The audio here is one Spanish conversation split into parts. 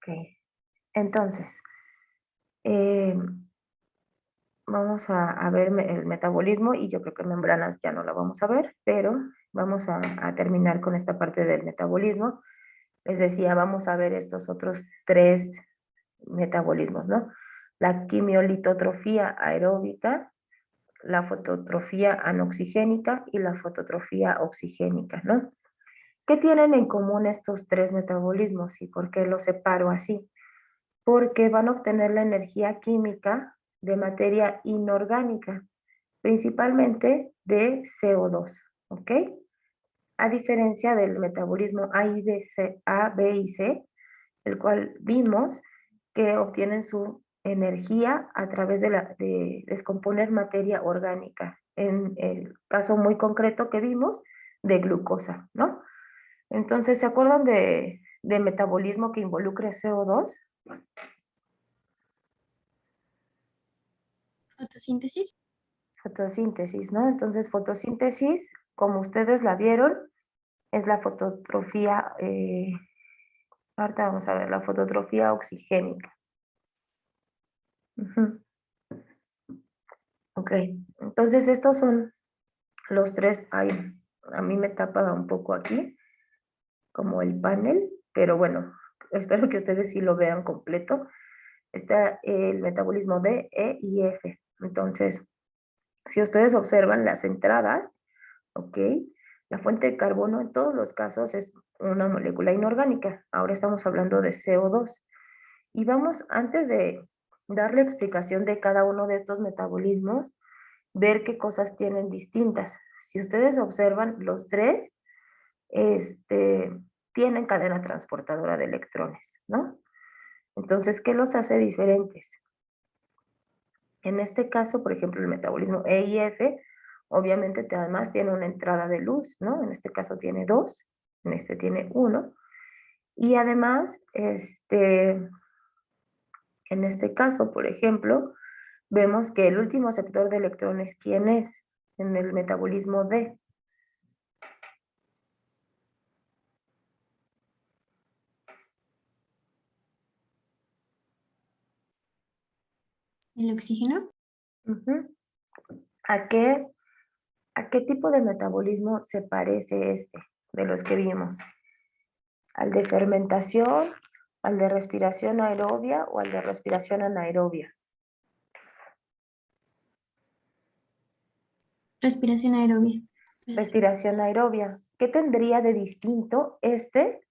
Ok. Entonces, eh, vamos a ver el metabolismo y yo creo que membranas ya no la vamos a ver, pero vamos a terminar con esta parte del metabolismo. Les decía, vamos a ver estos otros tres metabolismos, ¿no? La quimiolitotrofía aeróbica, la fototrofía anoxigénica y la fototrofía oxigénica, ¿no? ¿Qué tienen en común estos tres metabolismos y por qué los separo así? Porque van a obtener la energía química de materia inorgánica, principalmente de CO2, ¿ok? A diferencia del metabolismo A, B y C, el cual vimos que obtienen su energía a través de descomponer materia orgánica, en el caso muy concreto que vimos de glucosa, ¿no? Entonces, ¿se acuerdan de metabolismo que involucre CO2? Fotosíntesis. Fotosíntesis, ¿no? Entonces, fotosíntesis, como ustedes la vieron, es la fototrofía, ahorita vamos a ver, la fototrofía oxigénica. Ujú. Ok, entonces estos son los tres. Ay, a mí me tapa un poco aquí, como el panel, pero bueno, espero que ustedes sí lo vean completo. Está el metabolismo D, E y F. Entonces, si ustedes observan las entradas, ¿ok? La fuente de carbono en todos los casos es una molécula inorgánica. Ahora estamos hablando de CO2. Y vamos, antes de darle explicación de cada uno de estos metabolismos, ver qué cosas tienen distintas. Si ustedes observan, los tres tienen cadena transportadora de electrones, ¿no? Entonces, ¿qué los hace diferentes? En este caso, por ejemplo, el metabolismo E y F, obviamente además tiene una entrada de luz, ¿no? En este caso tiene dos, en este tiene uno. Y además, en este caso, por ejemplo, vemos que el último aceptor de electrones, ¿quién es? En el metabolismo D. El oxígeno. Ujú. ¿A qué, ¿A qué tipo de metabolismo se parece este de los que vimos? ¿Al de fermentación, al de respiración aerobia o al de respiración anaerobia? Respiración aerobia. Respiración aerobia. ¿Qué tendría de distinto este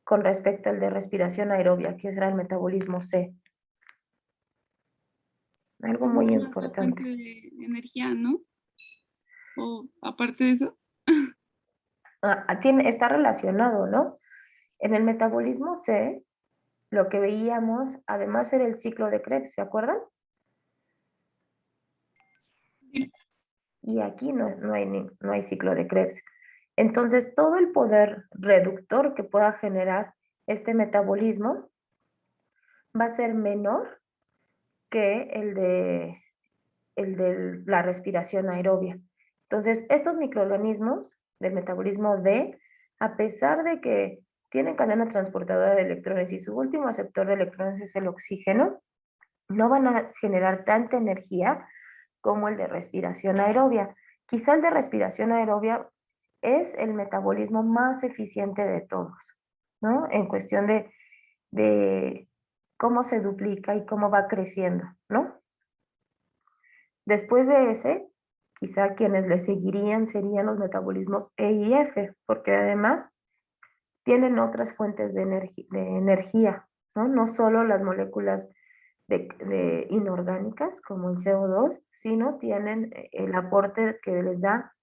con respecto al de respiración aerobia, que será el metabolismo C? Algo Pues muy nada más la fuente importante. de energía, ¿no? O aparte de eso. Está relacionado, ¿no? En el metabolismo C, lo que veíamos, además era el ciclo de Krebs, ¿se acuerdan? Sí. Y aquí no hay ciclo de Krebs. Entonces, todo el poder reductor que pueda generar este metabolismo va a ser menor que el de la respiración aerobia. Entonces, estos microorganismos del metabolismo D, a pesar de que tienen cadena transportadora de electrones y su último aceptor de electrones es el oxígeno, no van a generar tanta energía como el de respiración aerobia. Quizá el de respiración aerobia es el metabolismo más eficiente de todos, ¿no? En cuestión de cómo se duplica y cómo va creciendo, ¿no? Después de ese, quizá quienes le seguirían serían los metabolismos E y F, porque además tienen otras fuentes de energía, ¿no? No solo las moléculas inorgánicas como el CO2, sino tienen el aporte que les da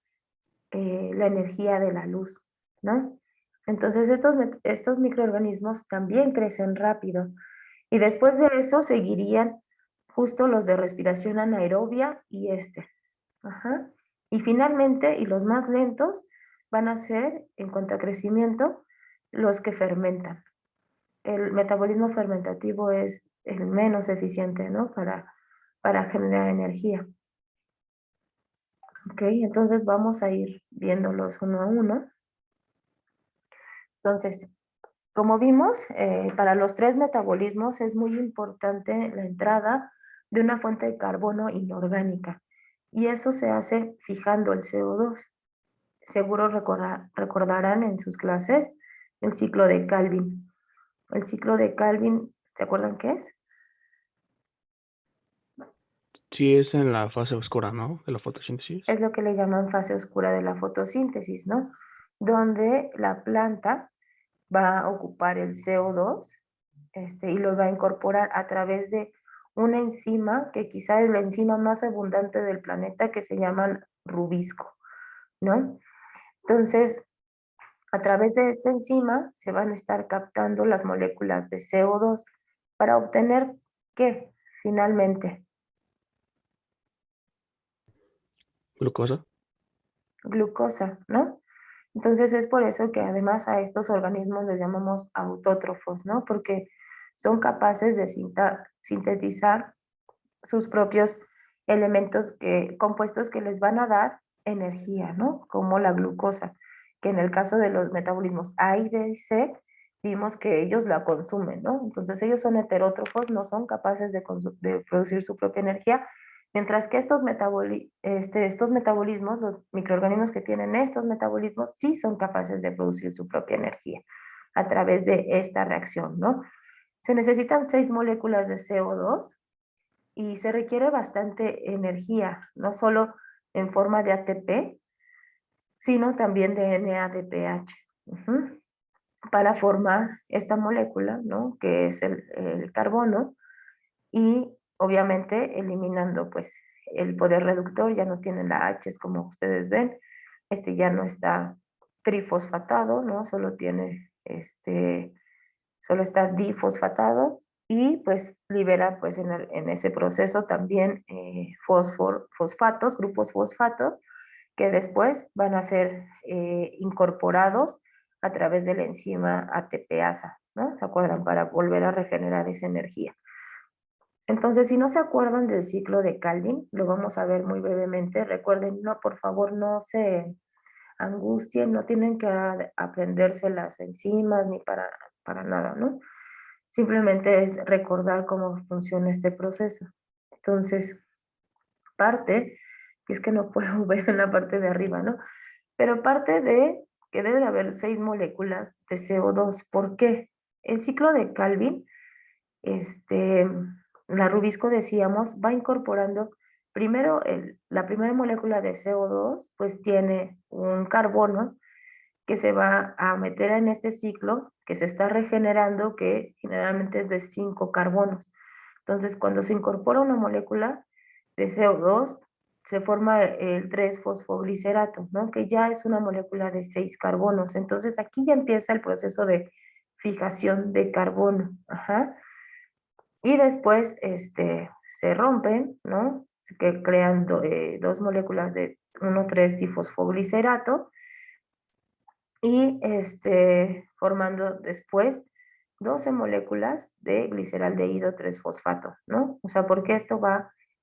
la energía de la luz, ¿no? Entonces estos microorganismos también crecen rápido y después de eso seguirían justo los de respiración anaerobia y Ajá. Y finalmente, y los más lentos, van a ser, en cuanto a crecimiento, los que fermentan. El metabolismo fermentativo es el menos eficiente, ¿no? Para generar energía. Ok, entonces vamos a ir viéndolos uno a uno. Entonces, Como vimos, para los 3 metabolismos es muy importante la entrada de una fuente de carbono inorgánica y eso se hace fijando el CO2. Seguro recordarán en sus clases el ciclo de Calvin. El ciclo de Calvin, ¿se acuerdan qué es? Sí, es en la fase oscura, ¿no? De la fotosíntesis. Es lo que le llaman fase oscura de la fotosíntesis, ¿no? Donde la planta va a ocupar el CO2 y lo va a incorporar a través de una enzima que quizá es la enzima más abundante del planeta que se llama rubisco, ¿no? Entonces, a través de esta enzima se van a estar captando las moléculas de CO2 para obtener, ¿qué? Finalmente, Glucosa. glucosa, ¿no? Entonces es por eso que además a estos organismos les llamamos autótrofos, ¿no? Porque son capaces de sintetizar sus propios elementos compuestos que les van a dar energía, ¿no? Como la glucosa, que en el caso de los metabolismos A y B y C, vimos que ellos la consumen, ¿no? Entonces ellos son heterótrofos, no son capaces de producir su propia energía, mientras que estos metabolismos, los microorganismos que tienen estos metabolismos, sí son capaces de producir su propia energía a través de esta reacción, ¿no? Se necesitan 6 moléculas de CO2 y se requiere bastante energía, no solo en forma de ATP, sino también de NADPH, para formar esta molécula, ¿no? Que es el carbono, y obviamente eliminando pues el poder reductor, ya no tiene la H, como ustedes ven, ya no está trifosfatado, ¿no? Solo está difosfatado y pues libera pues en ese proceso también fosfatos, grupos fosfatos, que después van a ser incorporados a través de la enzima ATPasa, ¿no? ¿Se acuerdan? Para volver a regenerar esa energía. Entonces, si no se acuerdan del ciclo de Calvin, lo vamos a ver muy brevemente. Recuerden, no, por favor, no se angustien, no tienen que aprenderse las enzimas ni para nada, ¿no? Simplemente es recordar cómo funciona este proceso. Entonces, parte, y es que no puedo ver en la parte de arriba, ¿no? Pero parte de que debe de haber 6 moléculas de CO2. ¿Por qué? El ciclo de Calvin, este, la rubisco decíamos, va incorporando primero la primera molécula de CO2, pues tiene un carbono que se va a meter en este ciclo que se está regenerando, que generalmente es de 5 carbonos. Entonces, cuando se incorpora una molécula de CO2, se forma el 3-fosfoglicerato, ¿no? Que ya es una molécula de 6 carbonos. Entonces, aquí ya empieza el proceso de fijación de carbono. Ajá. Y después se rompen, ¿no? Que crean dos moléculas de 1,3-difosfoglicerato y formando después 12 moléculas de gliceraldehído 3-fosfato, ¿no? O sea, porque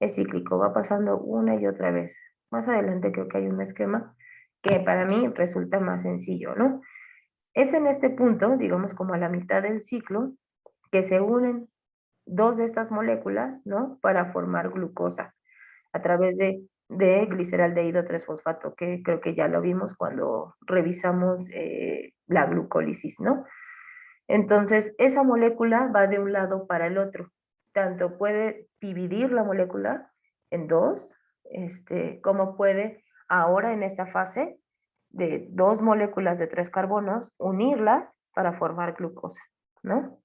es cíclico, va pasando una y otra vez. Más adelante creo que hay un esquema que para mí resulta más sencillo, ¿no? Es en este punto, digamos como a la mitad del ciclo, que se unen 2 de estas moléculas, ¿no? Para formar glucosa a través de gliceraldehído 3-fosfato, que creo que ya lo vimos cuando revisamos la glucólisis, ¿no? Entonces, esa molécula va de un lado para el otro. Tanto puede dividir la molécula en 2, como puede ahora en esta fase de 2 moléculas de 3 carbonos, unirlas para formar glucosa, ¿no?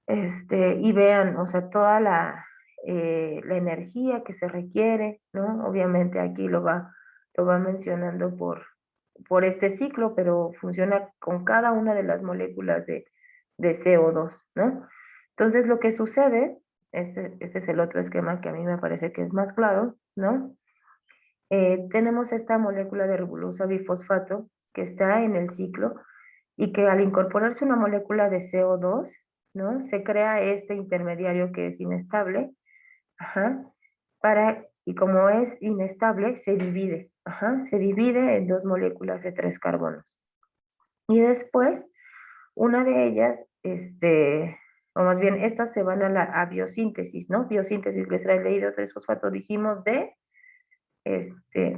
Y vean, o sea, toda la energía que se requiere, ¿no? Obviamente aquí lo va mencionando por este ciclo, pero funciona con cada una de las moléculas de CO2, ¿no? Entonces lo que sucede, este es el otro esquema que a mí me parece que es más claro, ¿no? Tenemos esta molécula de ribosa bifosfato que está en el ciclo y que al incorporarse una molécula de CO2, ¿no? Se crea este intermediario que es inestable, ajá, y como es inestable, se divide, ajá, se divide en 2 moléculas de 3 carbonos. Y después Una de ellas, o más bien, estas se van a biosíntesis, ¿no? Biosíntesis gliceraldehído 3-fosfato, dijimos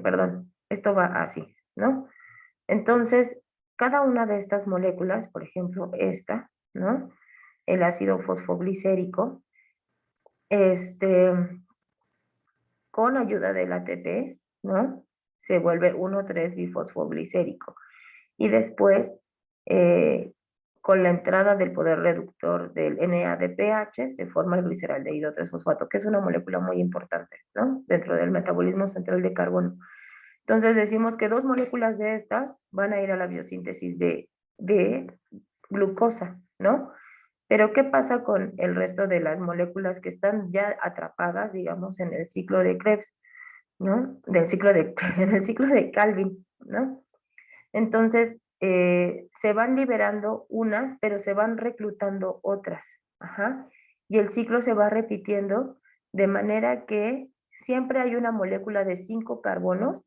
perdón, esto va así, ¿no? Entonces, cada una de estas moléculas, por ejemplo, esta, ¿no? El ácido fosfoglicérico, con ayuda del ATP, ¿no? Se vuelve 1,3-bifosfoglicérico. Y después, con la entrada del poder reductor del NADPH, se forma el gliceraldehído 3-fosfato, que es una molécula muy importante, ¿no? Dentro del metabolismo central de carbono. Entonces decimos que 2 moléculas de estas van a ir a la biosíntesis de glucosa, ¿no? Pero ¿qué pasa con el resto de las moléculas que están ya atrapadas, digamos, en el ciclo de Krebs, ¿no? En el ciclo de Calvin, ¿no? Entonces, se van liberando unas, pero se van reclutando otras. Ajá. Y el ciclo se va repitiendo de manera que siempre hay una molécula de 5 carbonos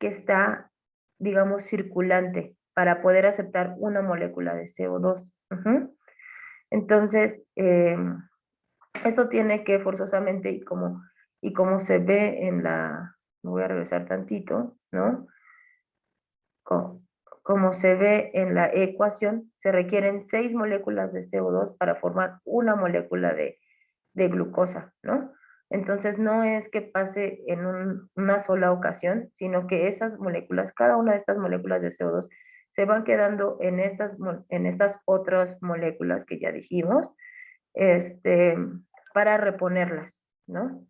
que está, digamos, circulante para poder aceptar una molécula de CO2. Ujú. Entonces, esto tiene que forzosamente, y como se ve en me voy a regresar tantito, ¿no? Como se ve en la ecuación, se requieren 6 moléculas de CO2 para formar una molécula de glucosa, ¿no? Entonces no es que pase en una sola ocasión, sino que esas moléculas, cada una de estas moléculas de CO2 se van quedando en estas otras moléculas que ya dijimos, para reponerlas, ¿no?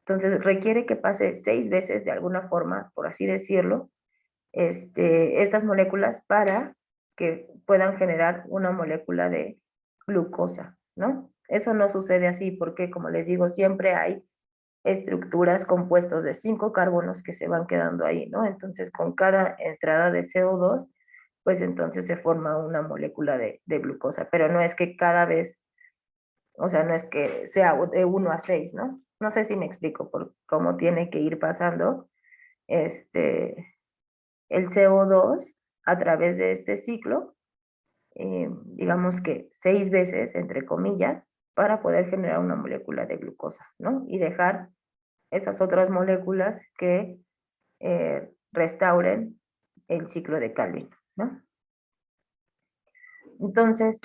Entonces requiere que pase 6 veces de alguna forma, por así decirlo, estas moléculas para que puedan generar una molécula de glucosa, ¿no? Eso no sucede así porque, como les digo, siempre hay estructuras compuestos de 5 carbonos que se van quedando ahí, ¿no? Entonces, con cada entrada de CO2, pues entonces se forma una molécula de glucosa, pero no es que cada vez, o sea, no es que sea de 1 a 6, ¿no? No sé si me explico por cómo tiene que ir pasando el CO2 a través de este ciclo, digamos que 6 veces, entre comillas, para poder generar una molécula de glucosa, ¿no? Y dejar esas otras moléculas que restauren el ciclo de Calvin, ¿no? Entonces,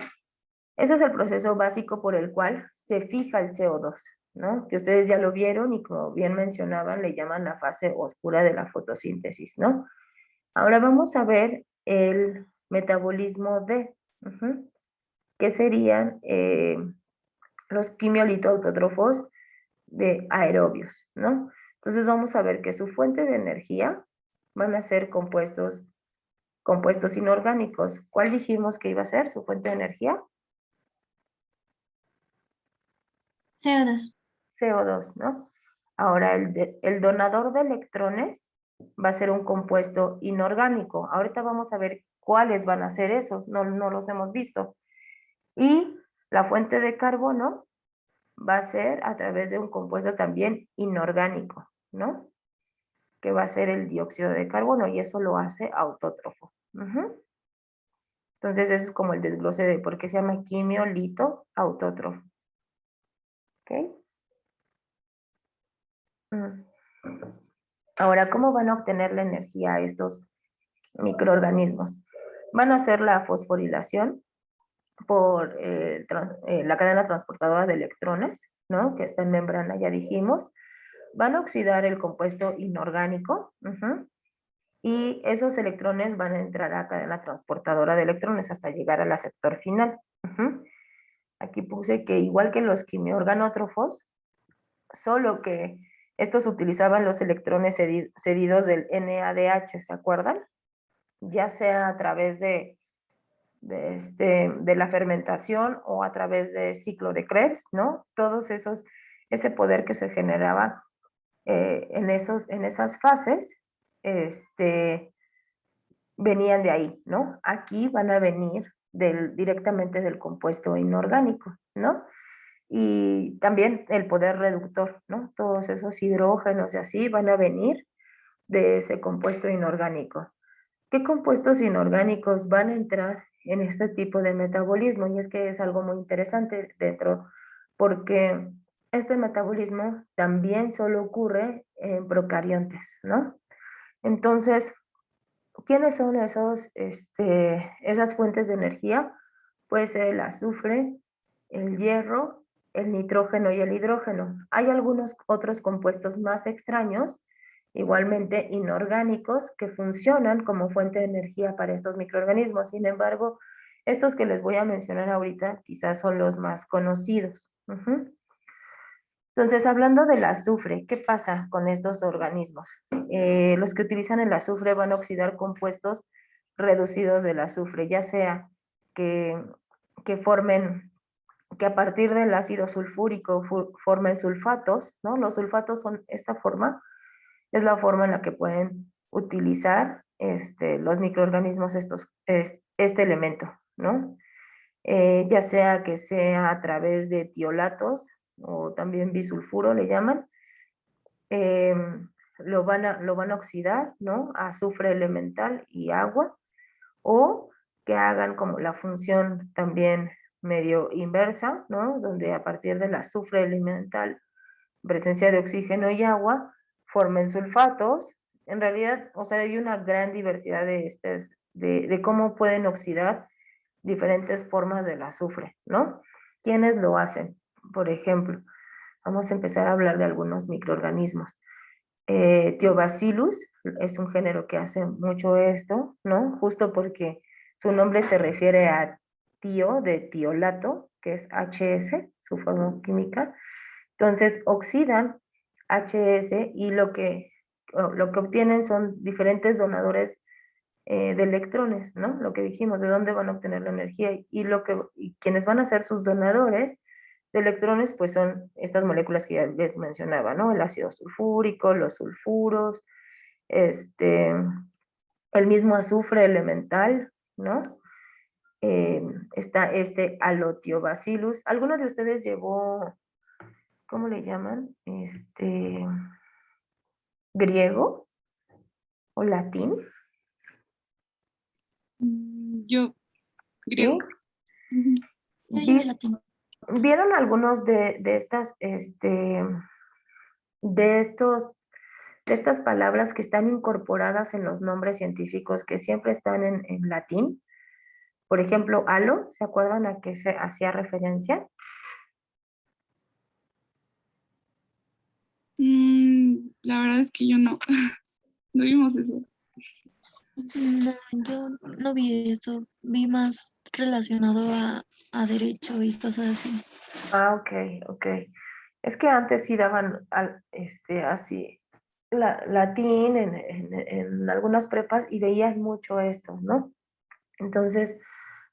ese es el proceso básico por el cual se fija el CO2, ¿no? Que ustedes ya lo vieron y como bien mencionaban, le llaman la fase oscura de la fotosíntesis, ¿no? Ahora vamos a ver el metabolismo de, que serían los quimiolitoautótrofos de aerobios, ¿no? Entonces vamos a ver que su fuente de energía van a ser compuestos inorgánicos. ¿Cuál dijimos que iba a ser su fuente de energía? CO2. CO2, ¿no? Ahora, el donador de electrones va a ser un compuesto inorgánico. Ahorita vamos a ver cuáles van a ser esos, no los hemos visto. Y la fuente de carbono va a ser a través de un compuesto también inorgánico, ¿no? Que va a ser el dióxido de carbono y eso lo hace autótrofo. Entonces, ese es como el desglose de por qué se llama quimiolito autótrofo. ¿Ok? Ahora, ¿cómo van a obtener la energía estos microorganismos? Van a hacer la fosforilación por la cadena transportadora de electrones, ¿no? Que está en membrana, ya dijimos. Van a oxidar el compuesto inorgánico, y esos electrones van a entrar a la cadena transportadora de electrones hasta llegar al aceptor final. Aquí puse que igual que los quimiorganótrofos, solo que estos utilizaban los electrones cedidos del NADH, ¿se acuerdan? Ya sea a través de la fermentación o a través de ciclo de Krebs, ¿no? Todos ese poder que se generaba en esas fases, venían de ahí, ¿no? Aquí van a venir directamente del compuesto inorgánico, ¿no? Y también el poder reductor, ¿no? Todos esos hidrógenos y así van a venir de ese compuesto inorgánico. ¿Qué compuestos inorgánicos van a entrar en este tipo de metabolismo? Y es que es algo muy interesante dentro, porque este metabolismo también solo ocurre en procariontes, ¿no? Entonces, ¿quiénes son esas fuentes de energía? Pues el azufre, el hierro, el nitrógeno y el hidrógeno. Hay algunos otros compuestos más extraños, igualmente inorgánicos, que funcionan como fuente de energía para estos microorganismos. Sin embargo, estos que les voy a mencionar ahorita quizás son los más conocidos. Entonces, hablando del azufre, ¿qué pasa con estos organismos? Los que utilizan el azufre van a oxidar compuestos reducidos del azufre, ya sea que, que formen, que a partir del ácido sulfúrico formen sulfatos, ¿no? Los sulfatos son esta forma, es la forma en la que pueden utilizar los microorganismos este elemento, ¿no? Ya sea que sea a través de tiolatos o también bisulfuro le llaman, eh, lo van a oxidar, ¿no? A azufre elemental y agua, o que hagan como la función también medio inversa, ¿no? Donde a partir del azufre elemental, presencia de oxígeno y agua, formen sulfatos. En realidad, o sea, hay una gran diversidad de cómo pueden oxidar diferentes formas del azufre, ¿no? ¿Quiénes lo hacen? Por ejemplo, vamos a empezar a hablar de algunos microorganismos. Thiobacillus es un género que hace mucho esto, ¿no? Justo porque su nombre se refiere a tio de tiolato, que es HS, su forma química. Entonces oxidan HS y lo que obtienen son diferentes donadores de electrones, ¿no? Lo que dijimos, de dónde van a obtener la energía y quienes van a ser sus donadores de electrones, pues son estas moléculas que ya les mencionaba, ¿no? El ácido sulfúrico, los sulfuros, este, el mismo azufre elemental, ¿no? Está este Alotiobacillus. ¿Alguno de ustedes llevó, cómo le llaman? Griego o latín, Yo, ¿sí? griego. Ujú. Yo llevé latín. ¿Vieron algunos de estas, de estos, de estas palabras que están incorporadas en los nombres científicos que siempre están en latín? Por ejemplo, halo, ¿se acuerdan a qué se hacía referencia? La verdad es que yo no. No vimos eso. No, yo no vi eso, vi más relacionado a derecho y cosas así. Ah, ok, ok. Es que antes sí daban así latín en algunas prepas y veían mucho esto, ¿no? Entonces,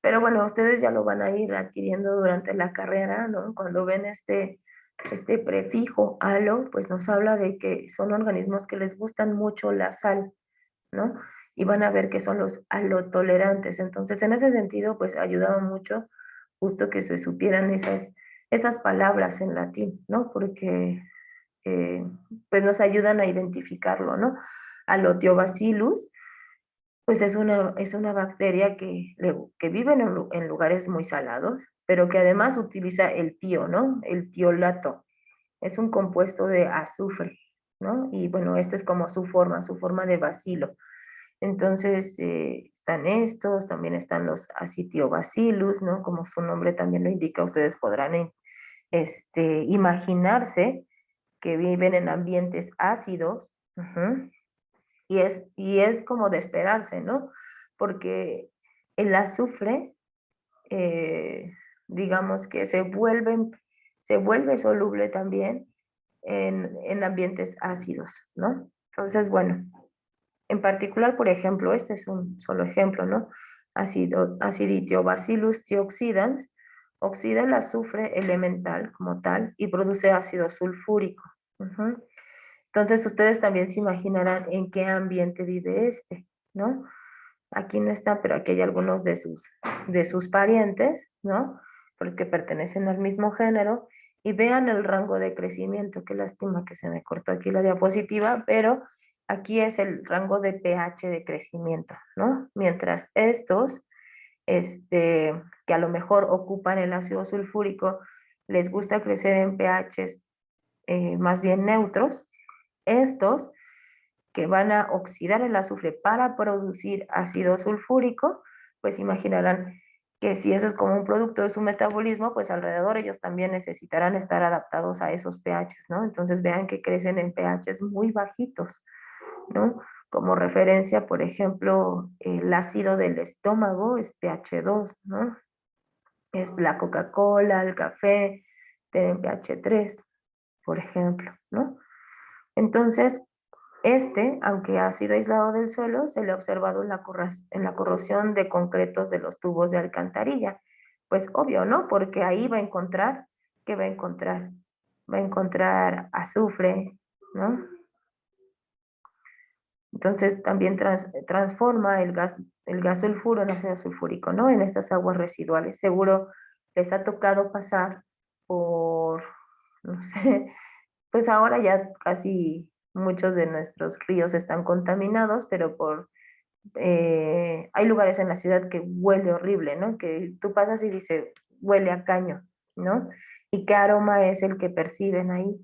pero bueno, ustedes ya lo van a ir adquiriendo durante la carrera, ¿no? Cuando ven este prefijo alo, pues nos habla de que son organismos que les gustan mucho la sal, ¿no? Y van a ver que son los halotolerantes. Entonces, en ese sentido, pues ayudaba mucho justo que se supieran esas palabras en latín, ¿no? Porque pues nos ayudan a identificarlo, ¿no? Alotiobacillus, pues es una bacteria que vive en lugares muy salados, pero que además utiliza el tio, ¿no? El tiolato. Es un compuesto de azufre, ¿no? Y bueno, esta es como su forma de bacilo. Entonces, están estos, también están los acetiobacillus, ¿no? Como su nombre también lo indica, ustedes podrán imaginarse que viven en ambientes ácidos, y es como de esperarse, ¿no? Porque el azufre, eh, digamos que se vuelve soluble también en ambientes ácidos, ¿no? Entonces, bueno, en particular, por ejemplo, este es un solo ejemplo, ¿no? Aciditiobacillus thioxidans oxida el azufre elemental como tal y produce ácido sulfúrico. Entonces, ustedes también se imaginarán en qué ambiente vive ¿no? Aquí no está, pero aquí hay algunos de sus parientes, ¿no? Porque pertenecen al mismo género. Y vean el rango de crecimiento. Qué lástima que se me cortó aquí la diapositiva, pero aquí es el rango de pH de crecimiento, ¿no? Mientras estos, que a lo mejor ocupan el ácido sulfúrico, les gusta crecer en pHs más bien neutros, estos que van a oxidar el azufre para producir ácido sulfúrico, pues imaginarán que si eso es como un producto de su metabolismo, pues alrededor ellos también necesitarán estar adaptados a esos pHs, ¿no? Entonces vean que crecen en pHs muy bajitos, ¿no? Como referencia, por ejemplo, el ácido del estómago es pH 2, ¿no? Es la Coca-Cola, el café, tienen pH 3, por ejemplo, ¿no? Entonces, aunque ha sido aislado del suelo, se le ha observado en la corrosión de concretos de los tubos de alcantarilla. Pues obvio, ¿no? Porque ahí va a encontrar, ¿qué va a encontrar? Va a encontrar azufre, ¿no? Entonces también transforma el gas sulfuro en ácido sulfúrico, ¿no? En estas aguas residuales. Seguro les ha tocado pasar por, no sé, pues ahora ya casi muchos de nuestros ríos están contaminados, pero hay lugares en la ciudad que huele horrible, ¿no? Que tú pasas y dices, huele a caño, ¿no? ¿Y qué aroma es el que perciben ahí?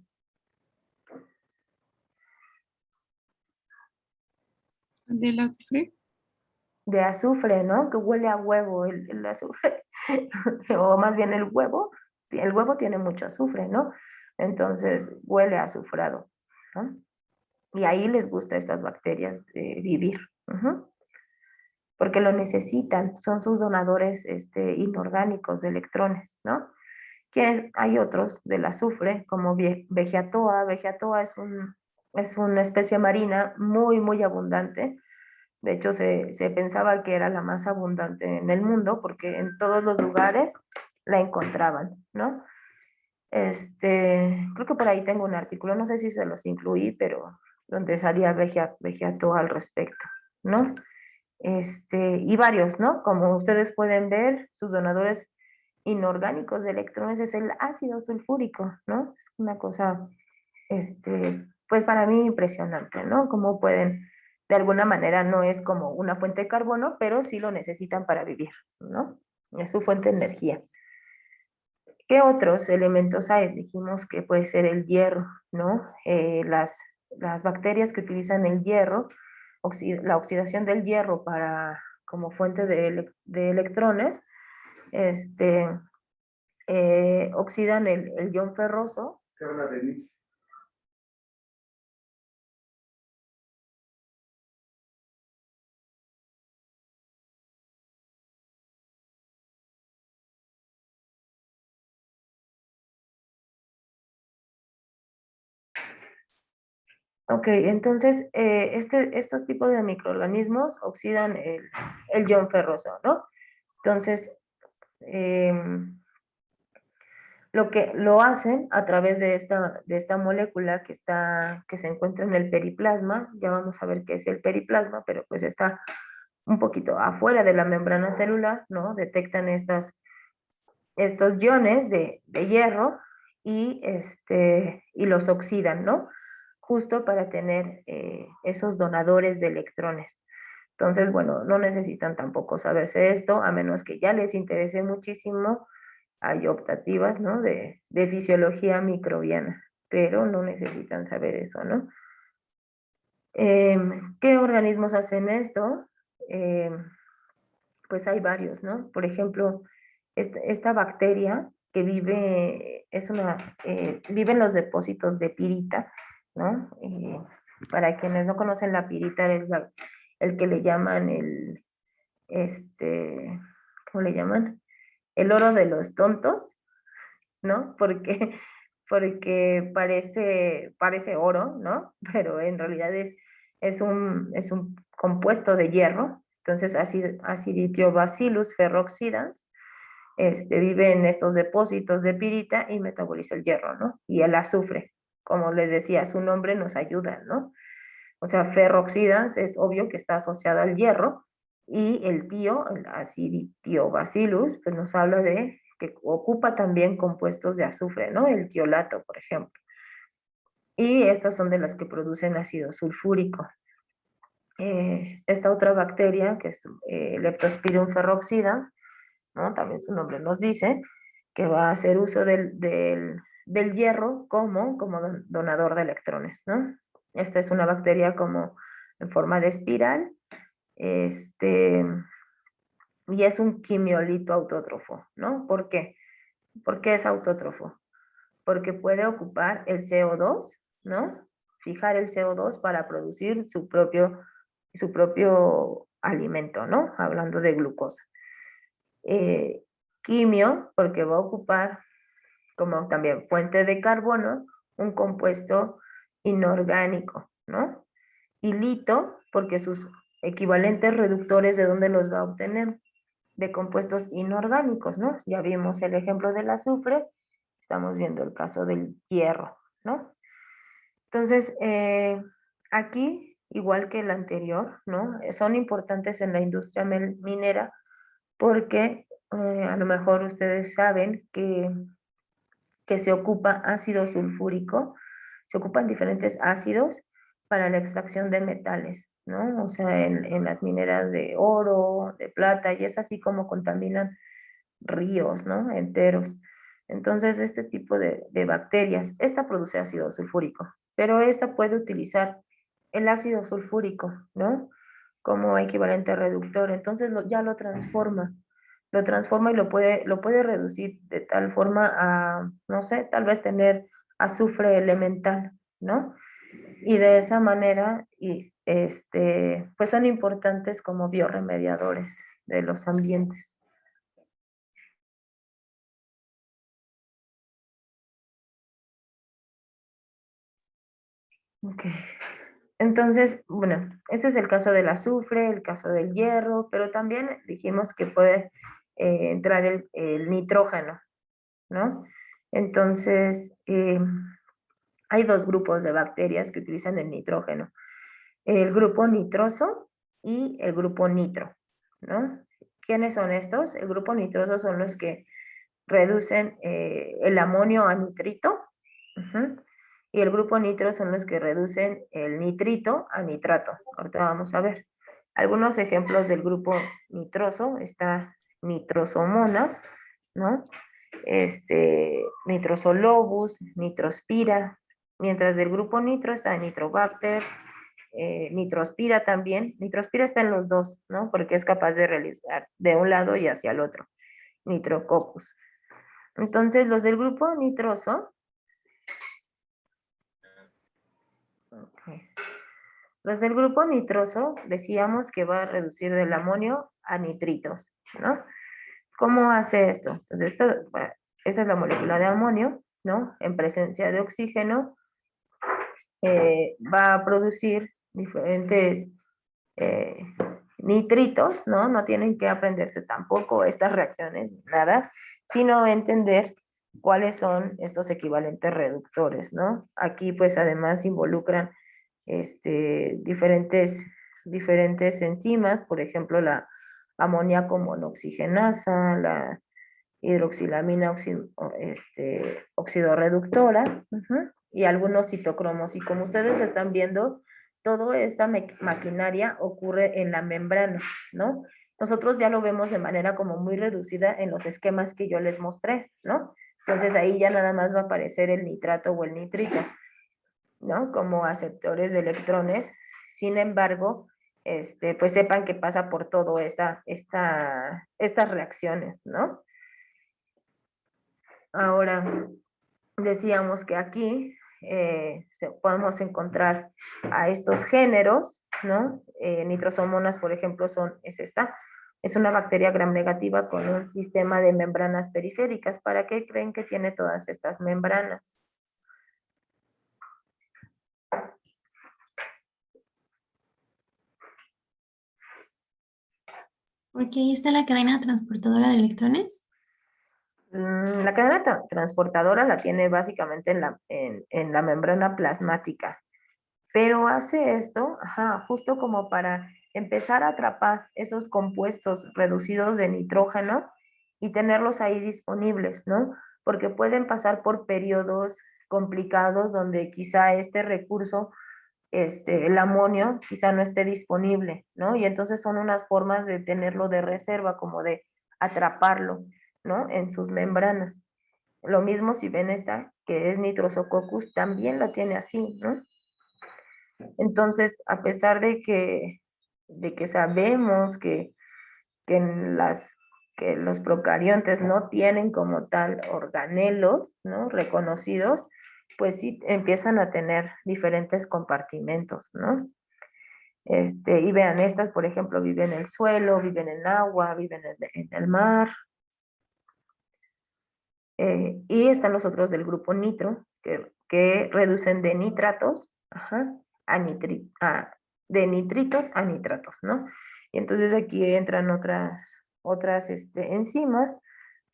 ¿Del azufre? De azufre, ¿no? Que huele a huevo el azufre, o más bien el huevo tiene mucho azufre, ¿no? Entonces huele a azufrado, ¿no? Y ahí les gusta a estas bacterias vivir, porque lo necesitan, son sus donadores inorgánicos de electrones, ¿no? Hay otros del azufre, como Vegeatoa. Vegeatoa es una especie marina muy, muy abundante. De hecho, se pensaba que era la más abundante en el mundo porque en todos los lugares la encontraban, ¿no? Creo que por ahí tengo un artículo, no sé si se los incluí, pero donde salía Vegeatoa al respecto, ¿no? Y varios, ¿no? Como ustedes pueden ver, sus donadores inorgánicos de electrones es el ácido sulfúrico, ¿no? Es una cosa, pues para mí impresionante, ¿no? Cómo pueden, de alguna manera no es como una fuente de carbono, pero sí lo necesitan para vivir, ¿no? Es su fuente de energía. ¿Qué otros elementos hay? Dijimos que puede ser el hierro, ¿no? Las bacterias que utilizan el hierro, la oxidación del hierro como fuente de electrones, este, oxidan el ion ferroso. Ok, entonces estos tipos de microorganismos oxidan el ion ferroso, ¿no? Entonces, lo que lo hacen a través de esta molécula que se encuentra en el periplasma, ya vamos a ver qué es el periplasma, pero pues está un poquito afuera de la membrana celular, ¿no? Detectan estos iones de hierro y los oxidan, ¿no? Justo para tener esos donadores de electrones. Entonces, bueno, no necesitan tampoco saberse esto, a menos que ya les interese muchísimo. Hay optativas, ¿no? De fisiología microbiana, pero no necesitan saber eso, ¿no? ¿Qué organismos hacen esto? Pues hay varios, ¿no? Por ejemplo, esta bacteria que vive en los depósitos de pirita, ¿no? Para quienes no conocen la pirita, es el que le llaman ¿cómo le llaman? El oro de los tontos, ¿no? Porque parece oro, ¿no? Pero en realidad es un compuesto de hierro. Entonces, Aciditiobacillus ferroxidans vive en estos depósitos de pirita y metaboliza el hierro, ¿no? Y el azufre. Como les decía, su nombre nos ayuda, ¿no? O sea, ferroxidans es obvio que está asociado al hierro, y el Aciditiobacillus, pues nos habla de que ocupa también compuestos de azufre, ¿no? El tiolato, por ejemplo. y estas son de las que producen ácido sulfúrico. Esta otra bacteria, que es Leptospirillum ferroxidans, ¿no? También su nombre nos dice que va a hacer uso del hierro como donador de electrones, ¿no? Esta es una bacteria como en forma de espiral, y es un quimiolito autótrofo, ¿no? ¿Por qué? ¿Por qué es autótrofo? Porque puede ocupar el CO2, ¿no? Fijar el CO2 para producir su propio alimento, ¿no? Hablando de glucosa. Quimio, porque va a ocupar como también fuente de carbono, un compuesto inorgánico, ¿no? Y lito, porque sus equivalentes reductores, ¿de dónde los va a obtener? De compuestos inorgánicos, ¿no? Ya vimos el ejemplo del azufre, estamos viendo el caso del hierro, ¿no? Entonces, aquí, igual que el anterior, ¿no? Son importantes en la industria minera porque a lo mejor ustedes saben que se ocupa ácido sulfúrico, se ocupan diferentes ácidos para la extracción de metales, ¿no? O sea, en las mineras de oro, de plata, y es así como contaminan ríos, ¿no? Enteros. Entonces, este tipo de bacterias, esta produce ácido sulfúrico, pero esta puede utilizar el ácido sulfúrico, ¿no? Como equivalente reductor. Entonces, ya lo transforma y lo puede reducir de tal forma a, no sé, tal vez tener azufre elemental, ¿no? Y de esa manera, pues son importantes como biorremediadores de los ambientes. Ok. Entonces, bueno, ese es el caso del azufre, el caso del hierro, pero también dijimos que puede entrar el nitrógeno, ¿no? Entonces, hay dos grupos de bacterias que utilizan el nitrógeno. El grupo nitroso y el grupo nitro, ¿no? ¿Quiénes son estos? El grupo nitroso son los que reducen el amonio a nitrito, y el grupo nitro son los que reducen el nitrito a nitrato. Ahorita vamos a ver. Algunos ejemplos del grupo nitroso, está nitrosomona, ¿no? Nitrosolobus, nitrospira, mientras del grupo nitro está nitrobacter, nitrospira también. Nitrospira está en los dos, ¿no? Porque es capaz de realizar de un lado y hacia el otro. Nitrococcus. Entonces, los del grupo nitroso, los del grupo nitroso decíamos que va a reducir del amonio a nitritos, ¿no? ¿Cómo hace esto? Pues esta es la molécula de amonio, ¿no? En presencia de oxígeno, va a producir diferentes nitritos, ¿no? No tienen que aprenderse tampoco estas reacciones, nada, sino entender cuáles son estos equivalentes reductores, ¿no? Aquí pues además involucran diferentes enzimas, por ejemplo la amoníaco monoxigenasa, la hidroxilamina oxidorreductora, y algunos citocromos. Y como ustedes están viendo, toda esta maquinaria ocurre en la membrana, ¿no? Nosotros ya lo vemos de manera como muy reducida en los esquemas que yo les mostré, ¿no? Entonces ahí ya nada más va a aparecer el nitrato o el nitrito, ¿no? Como aceptores de electrones. Sin embargo, pues sepan que pasa por todo estas reacciones, ¿no? Ahora, decíamos que aquí podemos encontrar a estos géneros, ¿no? Nitrosomonas, por ejemplo, es una bacteria gram negativa con un sistema de membranas periféricas. ¿Para qué creen que tiene todas estas membranas? Porque ahí está la cadena transportadora de electrones. La cadena transportadora la tiene básicamente en la membrana plasmática, pero hace esto, justo como para empezar a atrapar esos compuestos reducidos de nitrógeno y tenerlos ahí disponibles, ¿no? Porque pueden pasar por periodos complicados donde quizá este recurso, el amonio, quizá no esté disponible, ¿no? Y entonces son unas formas de tenerlo de reserva, como de atraparlo, ¿no? En sus membranas. Lo mismo si ven esta, que es Nitrosococcus, también la tiene así, ¿no? Entonces, a pesar de que sabemos que, que los procariontes no tienen como tal organelos, ¿no? Reconocidos, pues sí empiezan a tener diferentes compartimentos, ¿no? Y vean, estas, por ejemplo, viven en el suelo, viven en agua, viven en el mar. Y están los otros del grupo nitro, que reducen de nitratos, ajá, de nitritos a nitratos, ¿no? Y entonces aquí entran otras enzimas,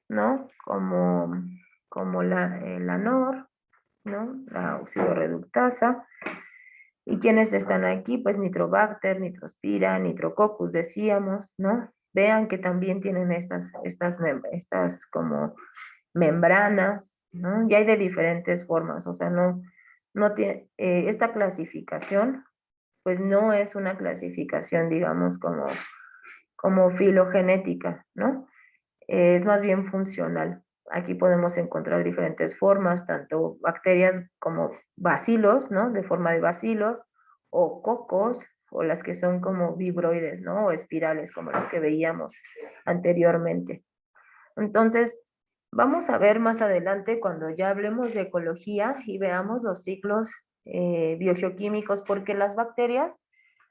¿no? Como la NOR, ¿no? La oxidorreductasa. ¿Y quiénes están aquí? Pues Nitrobacter, Nitrospira, Nitrococcus, decíamos, ¿no? Vean que también tienen estas como membranas, ¿no? Y hay de diferentes formas, o sea, no tiene, esta clasificación, pues no es una clasificación, digamos, como filogenética, ¿no? Es más bien funcional. Aquí podemos encontrar diferentes formas, tanto bacterias como bacilos, ¿no? De forma de bacilos, o cocos, o las que son como vibroides, ¿no? O espirales, como las que veíamos anteriormente. Entonces, vamos a ver más adelante cuando ya hablemos de ecología y veamos los ciclos biogeoquímicos, porque las bacterias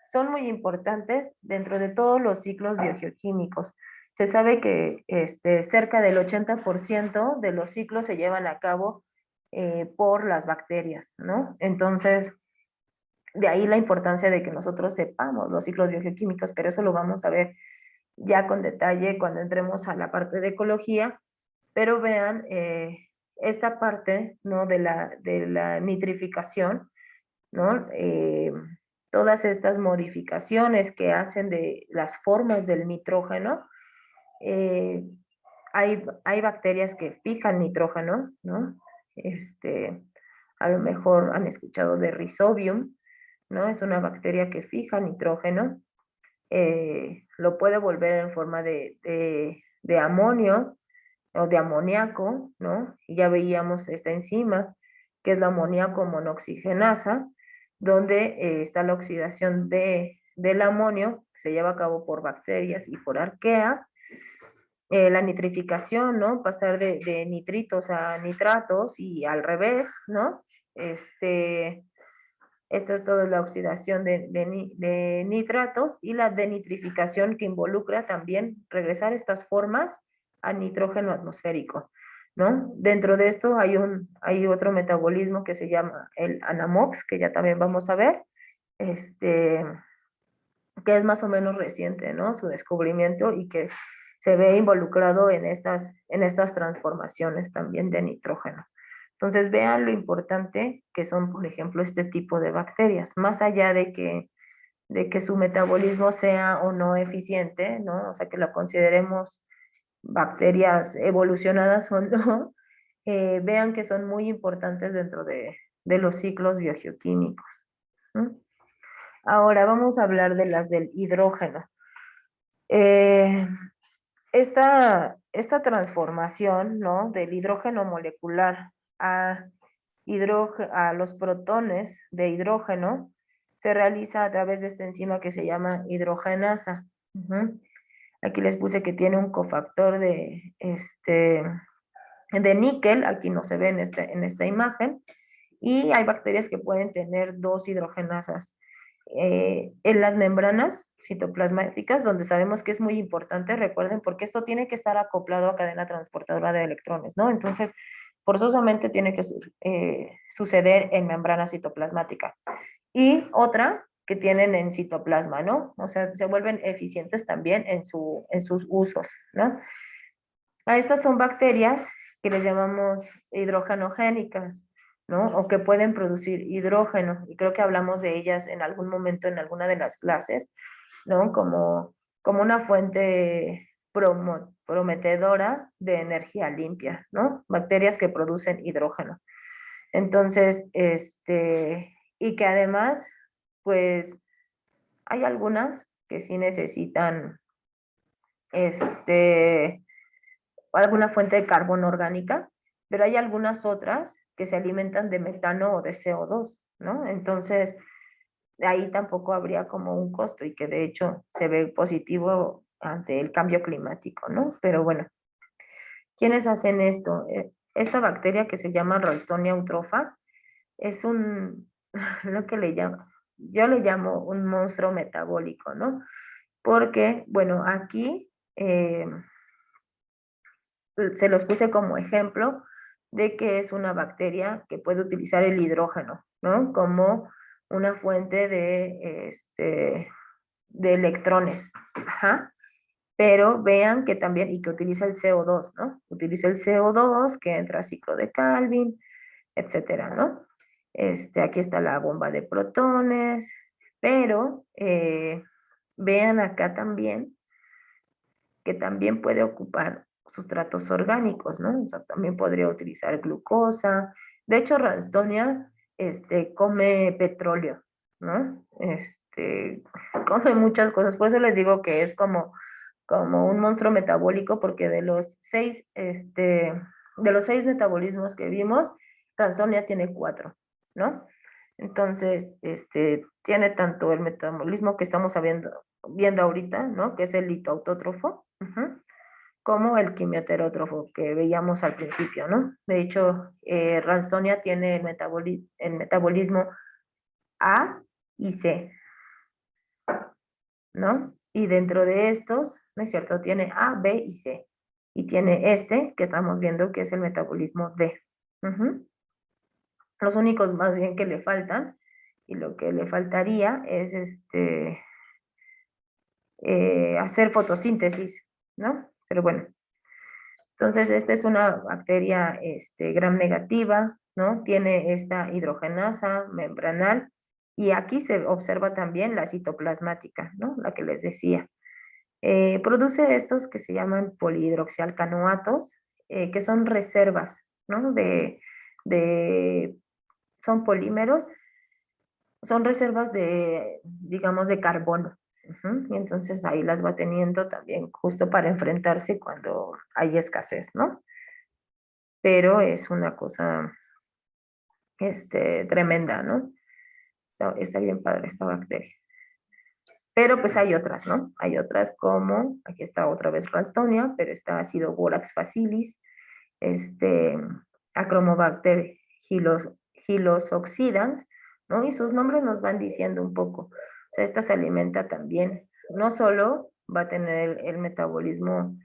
son muy importantes dentro de todos los ciclos biogeoquímicos. Se sabe que cerca del 80% de los ciclos se llevan a cabo por las bacterias, ¿no? Entonces, de ahí la importancia de que nosotros sepamos los ciclos biogeoquímicos, pero eso lo vamos a ver ya con detalle cuando entremos a la parte de ecología, pero vean esta parte, ¿no? de la nitrificación, ¿no? Todas estas modificaciones que hacen de las formas del nitrógeno, hay bacterias que fijan nitrógeno, ¿no? A lo mejor han escuchado de Rhizobium, ¿no? Es una bacteria que fija nitrógeno, lo puede volver en forma de amonio o de amoníaco, ¿no? Y ya veíamos esta enzima, que es la amoníaco monoxigenasa, donde está la oxidación del amonio, que se lleva a cabo por bacterias y por arqueas. La nitrificación, ¿no? Pasar de nitritos a nitratos y al revés, ¿no? Esto es toda la oxidación de nitratos y la denitrificación, que involucra también regresar estas formas a nitrógeno atmosférico, ¿no? Dentro de esto hay otro metabolismo que se llama el anamox, que ya también vamos a ver, que es más o menos reciente, ¿no? Su descubrimiento, y que se ve involucrado en estas transformaciones también de nitrógeno. Entonces vean lo importante que son, por ejemplo, este tipo de bacterias, más allá de que su metabolismo sea o no eficiente, ¿no? O sea, que lo consideremos bacterias evolucionadas o no, vean que son muy importantes dentro de los ciclos biogeoquímicos. ¿No? Ahora vamos a hablar de las del hidrógeno. Esta transformación, ¿no? Del hidrógeno molecular a los protones de hidrógeno se realiza a través de esta enzima que se llama hidrogenasa. Aquí les puse que tiene un cofactor de níquel, aquí no se ve en esta imagen, y hay bacterias que pueden tener dos hidrogenasas. En las membranas citoplasmáticas, donde sabemos que es muy importante, recuerden, porque esto tiene que estar acoplado a cadena transportadora de electrones, ¿no? Entonces, forzosamente tiene que suceder en membrana citoplasmática. Y otra que tienen en citoplasma, ¿no? O sea, se vuelven eficientes también en sus usos, ¿no? A estas son bacterias que les llamamos hidrogenogénicas, ¿no? O que pueden producir hidrógeno, y creo que hablamos de ellas en algún momento en alguna de las clases, ¿no? Como una fuente prometedora de energía limpia, ¿no? Bacterias que producen hidrógeno. Entonces, y que además, pues, hay algunas que sí necesitan, alguna fuente de carbono orgánica, pero hay algunas otras que se alimentan de metano o de CO2, ¿no? Entonces, ahí tampoco habría como un costo y que de hecho se ve positivo ante el cambio climático, ¿no? Pero bueno, ¿quiénes hacen esto? Esta bacteria que se llama Ralstonia eutropha es lo que yo le llamo un monstruo metabólico, ¿no? Porque, bueno, aquí se los puse como ejemplo de que es una bacteria que puede utilizar el hidrógeno, ¿no? Como una fuente de electrones. Ajá. Pero vean que también, y que utiliza el CO2, ¿no? Utiliza el CO2 que entra a ciclo de Calvin, etcétera, ¿no? Aquí está la bomba de protones, pero vean acá también que también puede ocupar sustratos orgánicos, ¿no? O sea, también podría utilizar glucosa. De hecho, Ralstonia come petróleo, ¿no? Come muchas cosas. Por eso les digo que es como un monstruo metabólico, porque de los seis metabolismos que vimos, Ralstonia tiene 4, ¿no? Entonces, tiene tanto el metabolismo que estamos viendo ahorita, ¿no? Que es el litoautótrofo, como el quimioterótrofo que veíamos al principio, ¿no? De hecho, Ralstonia tiene el metabolismo A y C, ¿no? Y dentro de estos, ¿no es cierto? Tiene A, B y C. Y tiene que estamos viendo que es el metabolismo D. Los únicos más bien que le faltan, y lo que le faltaría es hacer fotosíntesis, ¿no? Pero bueno, entonces esta es una bacteria gram negativa, ¿no? Tiene esta hidrogenasa membranal y aquí se observa también la citoplasmática, ¿no? La que les decía. Produce estos que se llaman polihidroxialcanoatos, que son reservas, ¿no? Son polímeros, son reservas digamos, de carbono. Y entonces ahí las va teniendo también justo para enfrentarse cuando hay escasez, ¿no? Pero es una cosa tremenda, ¿no? Está bien padre esta bacteria. Pero pues hay otras, ¿no? Hay otras como, aquí está otra vez Ralstonia, pero está ácido Borax facilis, Achromobacter hylosoxidans, ¿no? Y sus nombres nos van diciendo un poco. O sea, esta se alimenta también, no solo va a tener el metabolismo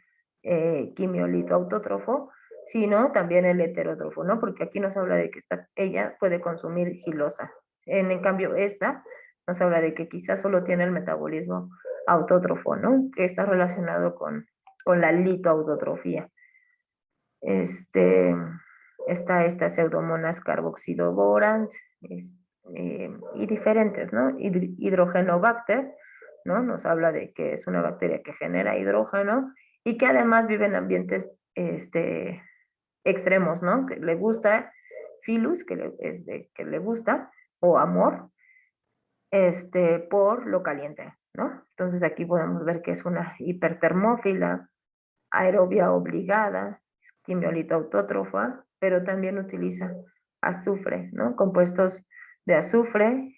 quimiolito autótrofo, sino también el heterótrofo, ¿no? Porque aquí nos habla de que ella puede consumir gilosa. En cambio, esta nos habla de que quizás solo tiene el metabolismo autótrofo, ¿no? Que está relacionado con la litoautotrofía. Está esta Pseudomonas carboxidoborans, y diferentes, ¿no? Hidrogenobacter, ¿no? Nos habla de que es una bacteria que genera hidrógeno y que además vive en ambientes extremos, ¿no? Que le gusta filus, que le gusta, o amor, por lo caliente, ¿no? Entonces aquí podemos ver que es una hipertermófila, aerobia obligada, quimiolita autótrofa, pero también utiliza azufre, ¿no? Compuestos de azufre,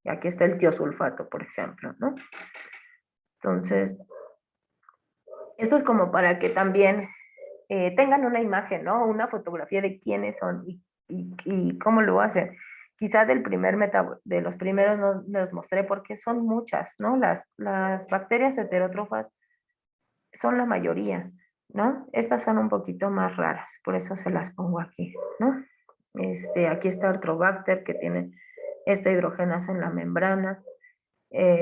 aquí está el tiosulfato, por ejemplo, ¿no? Entonces, esto es como para que también tengan una imagen, ¿no? Una fotografía de quiénes son y cómo lo hacen. Quizá de los primeros no los mostré porque son muchas, ¿no? Las bacterias heterótrofas son la mayoría, ¿no? Estas son un poquito más raras, por eso se las pongo aquí, ¿no? Aquí está Arthrobacter, que tiene esta hidrogenasa en la membrana.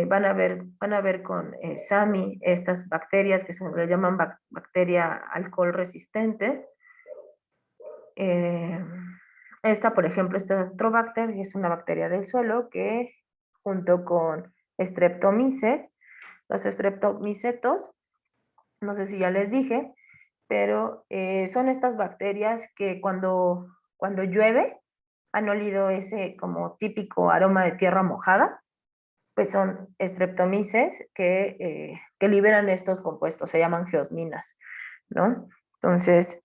Van a ver con SAMI estas bacterias que se le llaman bacteria alcohol resistente. Esta, por ejemplo, esta Arthrobacter es una bacteria del suelo que junto con Streptomyces, los streptomicetos, no sé si ya les dije, pero son estas bacterias que cuando cuando llueve, han olido ese como típico aroma de tierra mojada, pues son streptomyces que liberan estos compuestos, se llaman geosminas, ¿no? Entonces,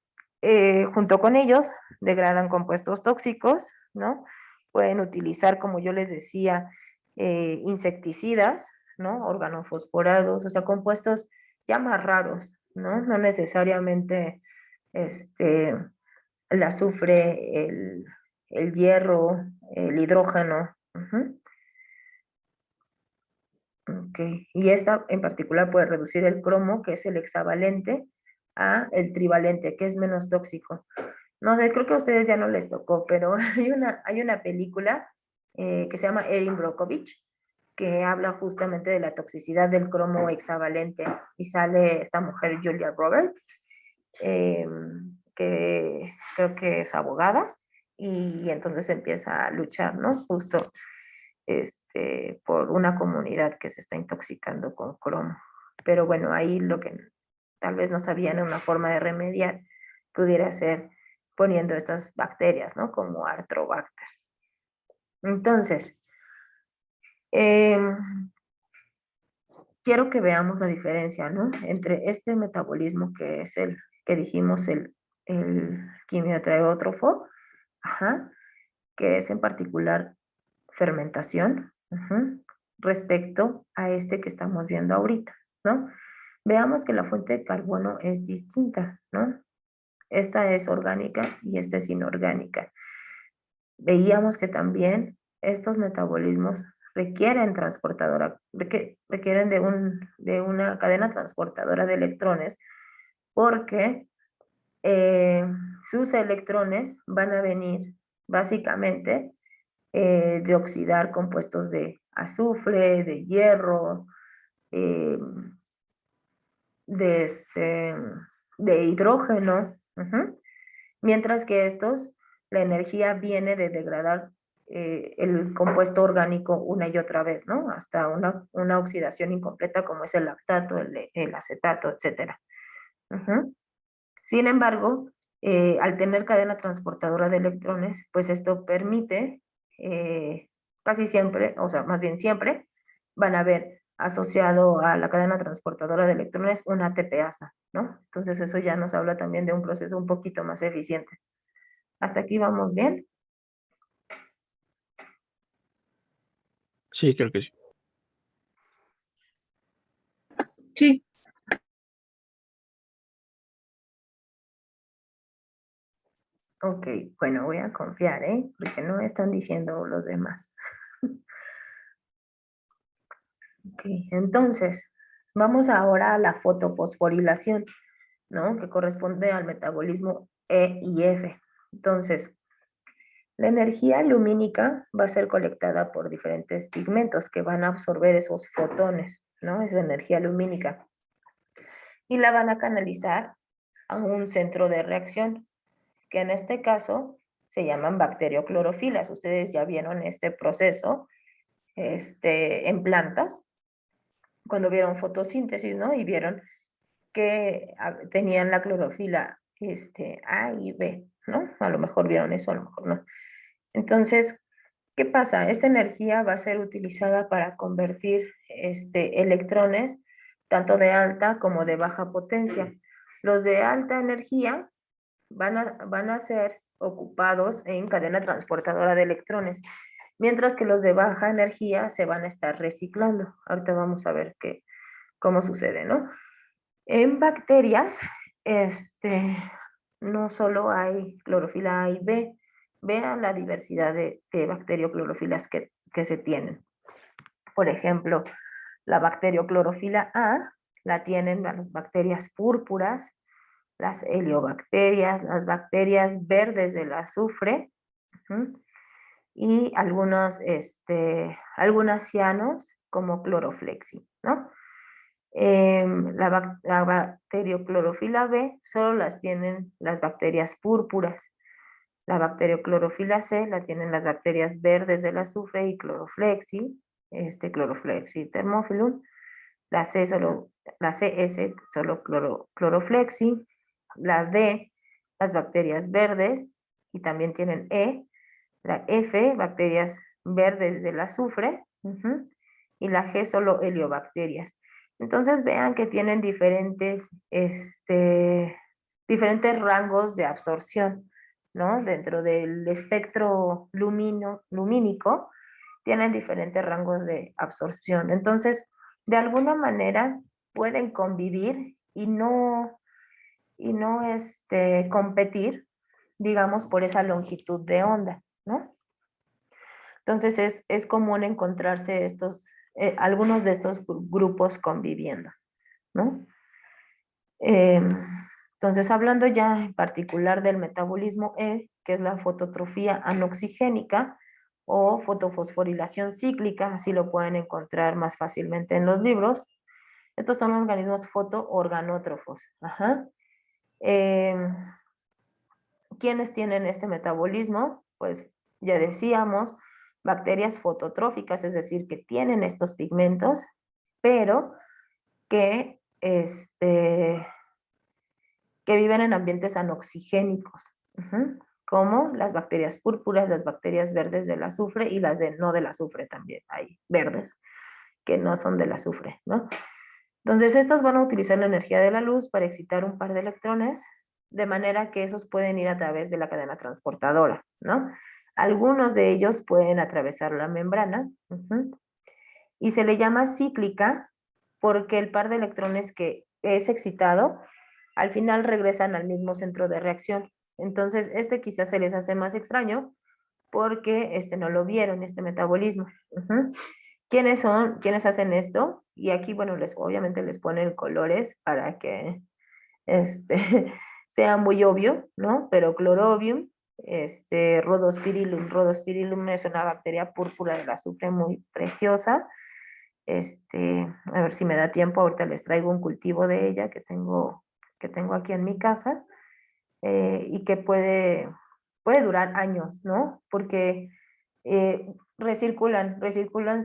junto con ellos, degradan compuestos tóxicos, ¿no? Pueden utilizar, como yo les decía, insecticidas, ¿no? Organofosforados, o sea, compuestos ya más raros, ¿no? No necesariamente el azufre, el hierro, el hidrógeno. Ok, y esta en particular puede reducir el cromo, que es el hexavalente, a el trivalente, que es menos tóxico. No sé, creo que a ustedes ya no les tocó, pero hay una película que se llama Erin Brockovich, que habla justamente de la toxicidad del cromo hexavalente, y sale esta mujer Julia Roberts, eh, que creo que es abogada, y entonces empieza a luchar, ¿no? Justo por una comunidad que se está intoxicando con cromo. Pero bueno, ahí lo que tal vez no sabían una forma de remediar pudiera ser poniendo estas bacterias, ¿no? Como Arthrobacter. Entonces, quiero que veamos la diferencia, ¿no? Entre este metabolismo que es el que dijimos el quimioterótrofo, que es en particular fermentación, respecto a este que estamos viendo ahorita, ¿no? Veamos que la fuente de carbono es distinta, ¿no? Esta es orgánica y esta es inorgánica. Veíamos que también estos metabolismos requieren requieren de una cadena transportadora de electrones, porque sus electrones van a venir básicamente de oxidar compuestos de azufre, de hierro, eh, de, de hidrógeno, mientras que estos, la energía viene de degradar el compuesto orgánico una y otra vez, ¿no? Hasta una oxidación incompleta como es el lactato, el acetato, etc. Sin embargo, al tener cadena transportadora de electrones, pues esto permite casi siempre, o sea, más bien siempre, van a ver asociado a la cadena transportadora de electrones una ATPasa, ¿no? Entonces eso ya nos habla también de un proceso un poquito más eficiente. ¿Hasta aquí vamos bien? Sí, creo que sí. Sí. Ok, bueno, voy a confiar, ¿eh? Porque no están diciendo los demás. Ok, entonces, vamos ahora a la fotofosforilación, ¿no? Que corresponde al metabolismo E y F. Entonces, la energía lumínica va a ser colectada por diferentes pigmentos que van a absorber esos fotones, ¿no? Esa energía lumínica. Y la van a canalizar a un centro de reacción, que en este caso se llaman bacterioclorofilas. Ustedes ya vieron este proceso en plantas, cuando vieron fotosíntesis, ¿no? Y vieron que tenían la clorofila A y B, ¿no? A lo mejor vieron eso, a lo mejor no. Entonces, ¿qué pasa? Esta energía va a ser utilizada para convertir electrones tanto de alta como de baja potencia. Los de alta energía van a ser ocupados en cadena transportadora de electrones, mientras que los de baja energía se van a estar reciclando. Ahorita vamos a ver cómo sucede, ¿no? En bacterias, no solo hay clorofila A y B, vean la diversidad de bacterioclorofilas que se tienen. Por ejemplo, la bacterioclorofila A la tienen las bacterias púrpuras, las heliobacterias, las bacterias verdes del azufre, y algunas cianos como cloroflexi, ¿no? La bacterioclorofila B solo las tienen las bacterias púrpuras. La bacterioclorofila C la tienen las bacterias verdes del azufre y cloroflexi, cloroflexi thermophilum. La CS solo cloroflexi. La D, las bacterias verdes, y también tienen E. La F, bacterias verdes del azufre, y la G, solo heliobacterias. Entonces vean que tienen diferentes rangos de absorción, ¿no? Dentro del espectro lumínico, tienen diferentes rangos de absorción. Entonces, de alguna manera pueden convivir y no competir, digamos, por esa longitud de onda, ¿no? Entonces es común encontrarse algunos de estos grupos conviviendo, ¿no? Entonces, hablando ya en particular del metabolismo E, que es la fototrofía anoxigénica o fotofosforilación cíclica, así lo pueden encontrar más fácilmente en los libros. Estos son organismos fotoorganótrofos. ¿Quiénes tienen este metabolismo? Pues ya decíamos, bacterias fototróficas, es decir, que tienen estos pigmentos, pero que viven en ambientes anoxigénicos, como las bacterias púrpuras, las bacterias verdes del azufre y las no del azufre también. Hay verdes que no son del azufre, ¿no? Entonces, estas van a utilizar la energía de la luz para excitar un par de electrones, de manera que esos pueden ir a través de la cadena transportadora, ¿no? Algunos de ellos pueden atravesar la membrana, y se le llama cíclica porque el par de electrones que es excitado al final regresan al mismo centro de reacción. Entonces, quizás se les hace más extraño porque no lo vieron, este metabolismo. ¿Quiénes son? ¿Quiénes hacen esto? Y aquí, bueno, obviamente les ponen colores para que sea muy obvio, ¿no? Pero clorobium, rhodospirillum. Rhodospirillum es una bacteria púrpura del azufre muy preciosa. A ver si me da tiempo, ahorita les traigo un cultivo de ella que tengo aquí en mi casa, y que puede durar años, ¿no? Porque recirculan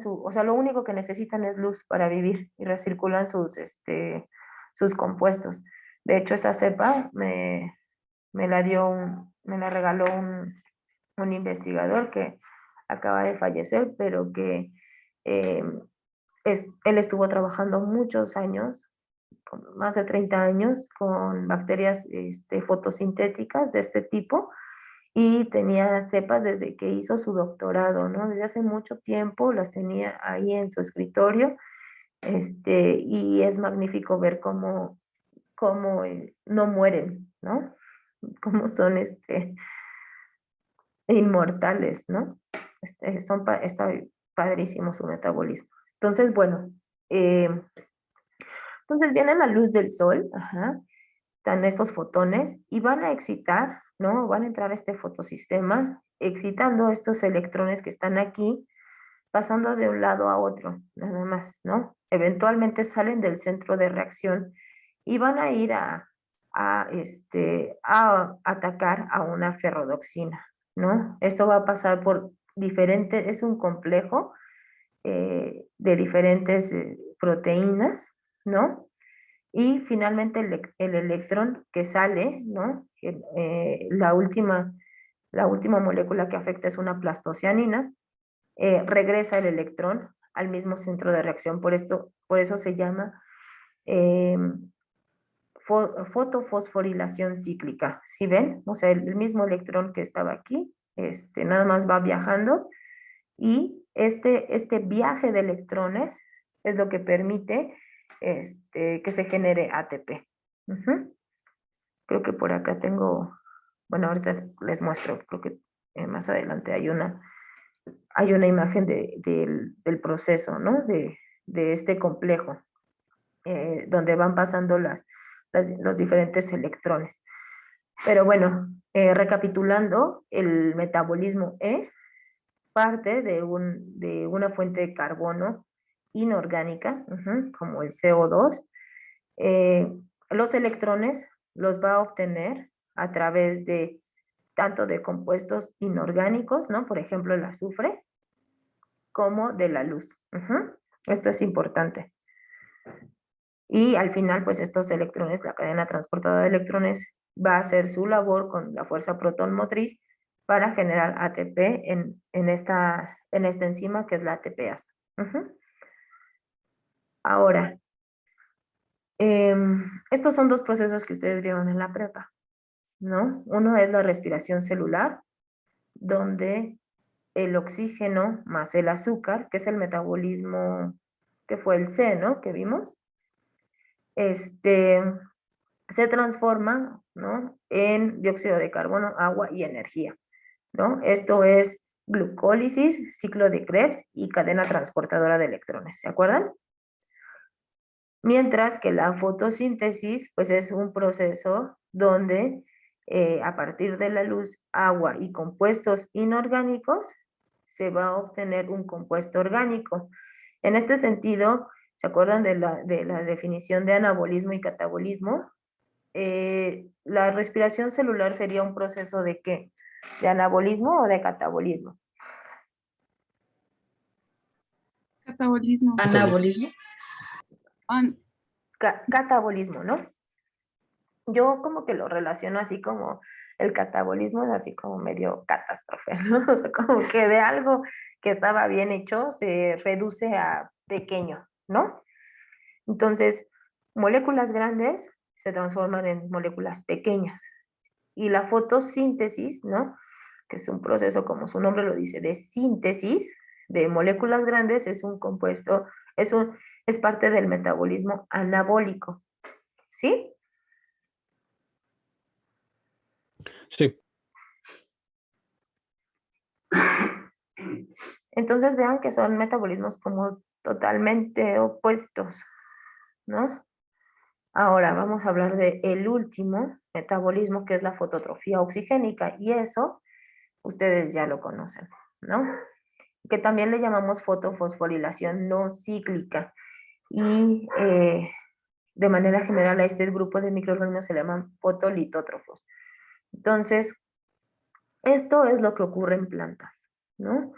o sea, lo único que necesitan es luz para vivir y recirculan sus compuestos. De hecho, esa cepa me la regaló un investigador que acaba de fallecer, pero que él estuvo trabajando muchos años, más de 30 años, con bacterias fotosintéticas de este tipo, y tenía cepas desde que hizo su doctorado, ¿no? Desde hace mucho tiempo las tenía ahí en su escritorio, y es magnífico ver cómo no mueren, ¿no? Cómo son inmortales, ¿no? Está padrísimo su metabolismo. Entonces, bueno, entonces viene la luz del sol, están estos fotones y van a excitar, ¿no? Van a entrar a este fotosistema, excitando estos electrones que están aquí, pasando de un lado a otro, nada más, ¿no? Eventualmente salen del centro de reacción y van a ir a atacar a una ferrodoxina, ¿no? Esto va a pasar por es un complejo de diferentes proteínas, ¿no? Y finalmente el electrón que sale, ¿no? La última molécula que afecta es una plastocianina, regresa el electrón al mismo centro de reacción. Por eso se llama fotofosforilación cíclica. ¿Sí ven? O sea, el mismo electrón que estaba aquí, nada más va viajando, y este viaje de electrones es lo que permite que se genere ATP. Creo que por acá tengo, bueno, ahorita les muestro, creo que más adelante hay una imagen del proceso, ¿no? De este complejo, donde van pasando los diferentes electrones. Pero bueno, recapitulando, el metabolismo E parte de una fuente de carbono inorgánica, como el CO2. Los electrones los va a obtener a través de tanto de compuestos inorgánicos, ¿no? Por ejemplo, el azufre, como de la luz. Esto es importante. Y al final, pues estos electrones, la cadena transportadora de electrones, va a hacer su labor con la fuerza protón motriz para generar ATP en esta enzima que es la ATPasa. Ahora, estos son dos procesos que ustedes vieron en la prepa, ¿no? Uno es la respiración celular, donde el oxígeno más el azúcar, que es el metabolismo, que fue el C, ¿no? Que vimos, se transforma, ¿no? En dióxido de carbono, agua y energía, ¿no? Esto es glucólisis, ciclo de Krebs y cadena transportadora de electrones, ¿se acuerdan? Mientras que la fotosíntesis, pues es un proceso donde a partir de la luz, agua y compuestos inorgánicos, se va a obtener un compuesto orgánico. En este sentido, ¿se acuerdan de la definición de anabolismo y catabolismo? La respiración celular sería un proceso ¿de qué? ¿De anabolismo o de catabolismo? Catabolismo. Anabolismo. An- Catabolismo, ¿no? Yo como que lo relaciono así como el catabolismo es así como medio catástrofe, ¿no? O sea, como que de algo que estaba bien hecho se reduce a pequeño, ¿no? Entonces, moléculas grandes se transforman en moléculas pequeñas. Y la fotosíntesis, ¿no? Que es un proceso, como su nombre lo dice, de síntesis de moléculas grandes, es un compuesto, es parte del metabolismo anabólico, ¿sí? Sí. Entonces vean que son metabolismos como totalmente opuestos, ¿no? Ahora vamos a hablar de el último metabolismo, que es la fototrofía oxigénica, y eso ustedes ya lo conocen, ¿no? Que también le llamamos fotofosforilación no cíclica. Y de manera general a este grupo de microorganismos se le llaman fotolitótrofos. Entonces, esto es lo que ocurre en plantas, ¿no?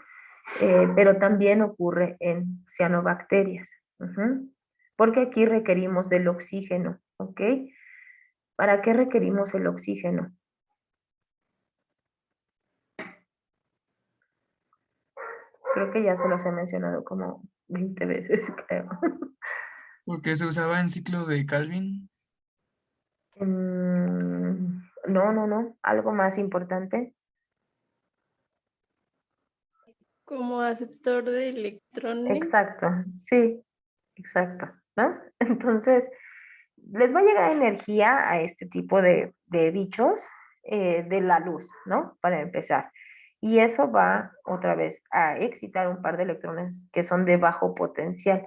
Pero también ocurre en cianobacterias. Porque aquí requerimos el oxígeno, ¿ok? ¿Para qué requerimos el oxígeno? Creo que ya se los he mencionado como 20 veces, creo. Porque se usaba en ciclo de Calvin. No. Algo más importante. Como aceptor de electrones. Exacto, sí, exacto, ¿no? Entonces, les va a llegar energía a este tipo de bichos de la luz, ¿no? Para empezar. Y eso va otra vez a excitar un par de electrones que son de bajo potencial,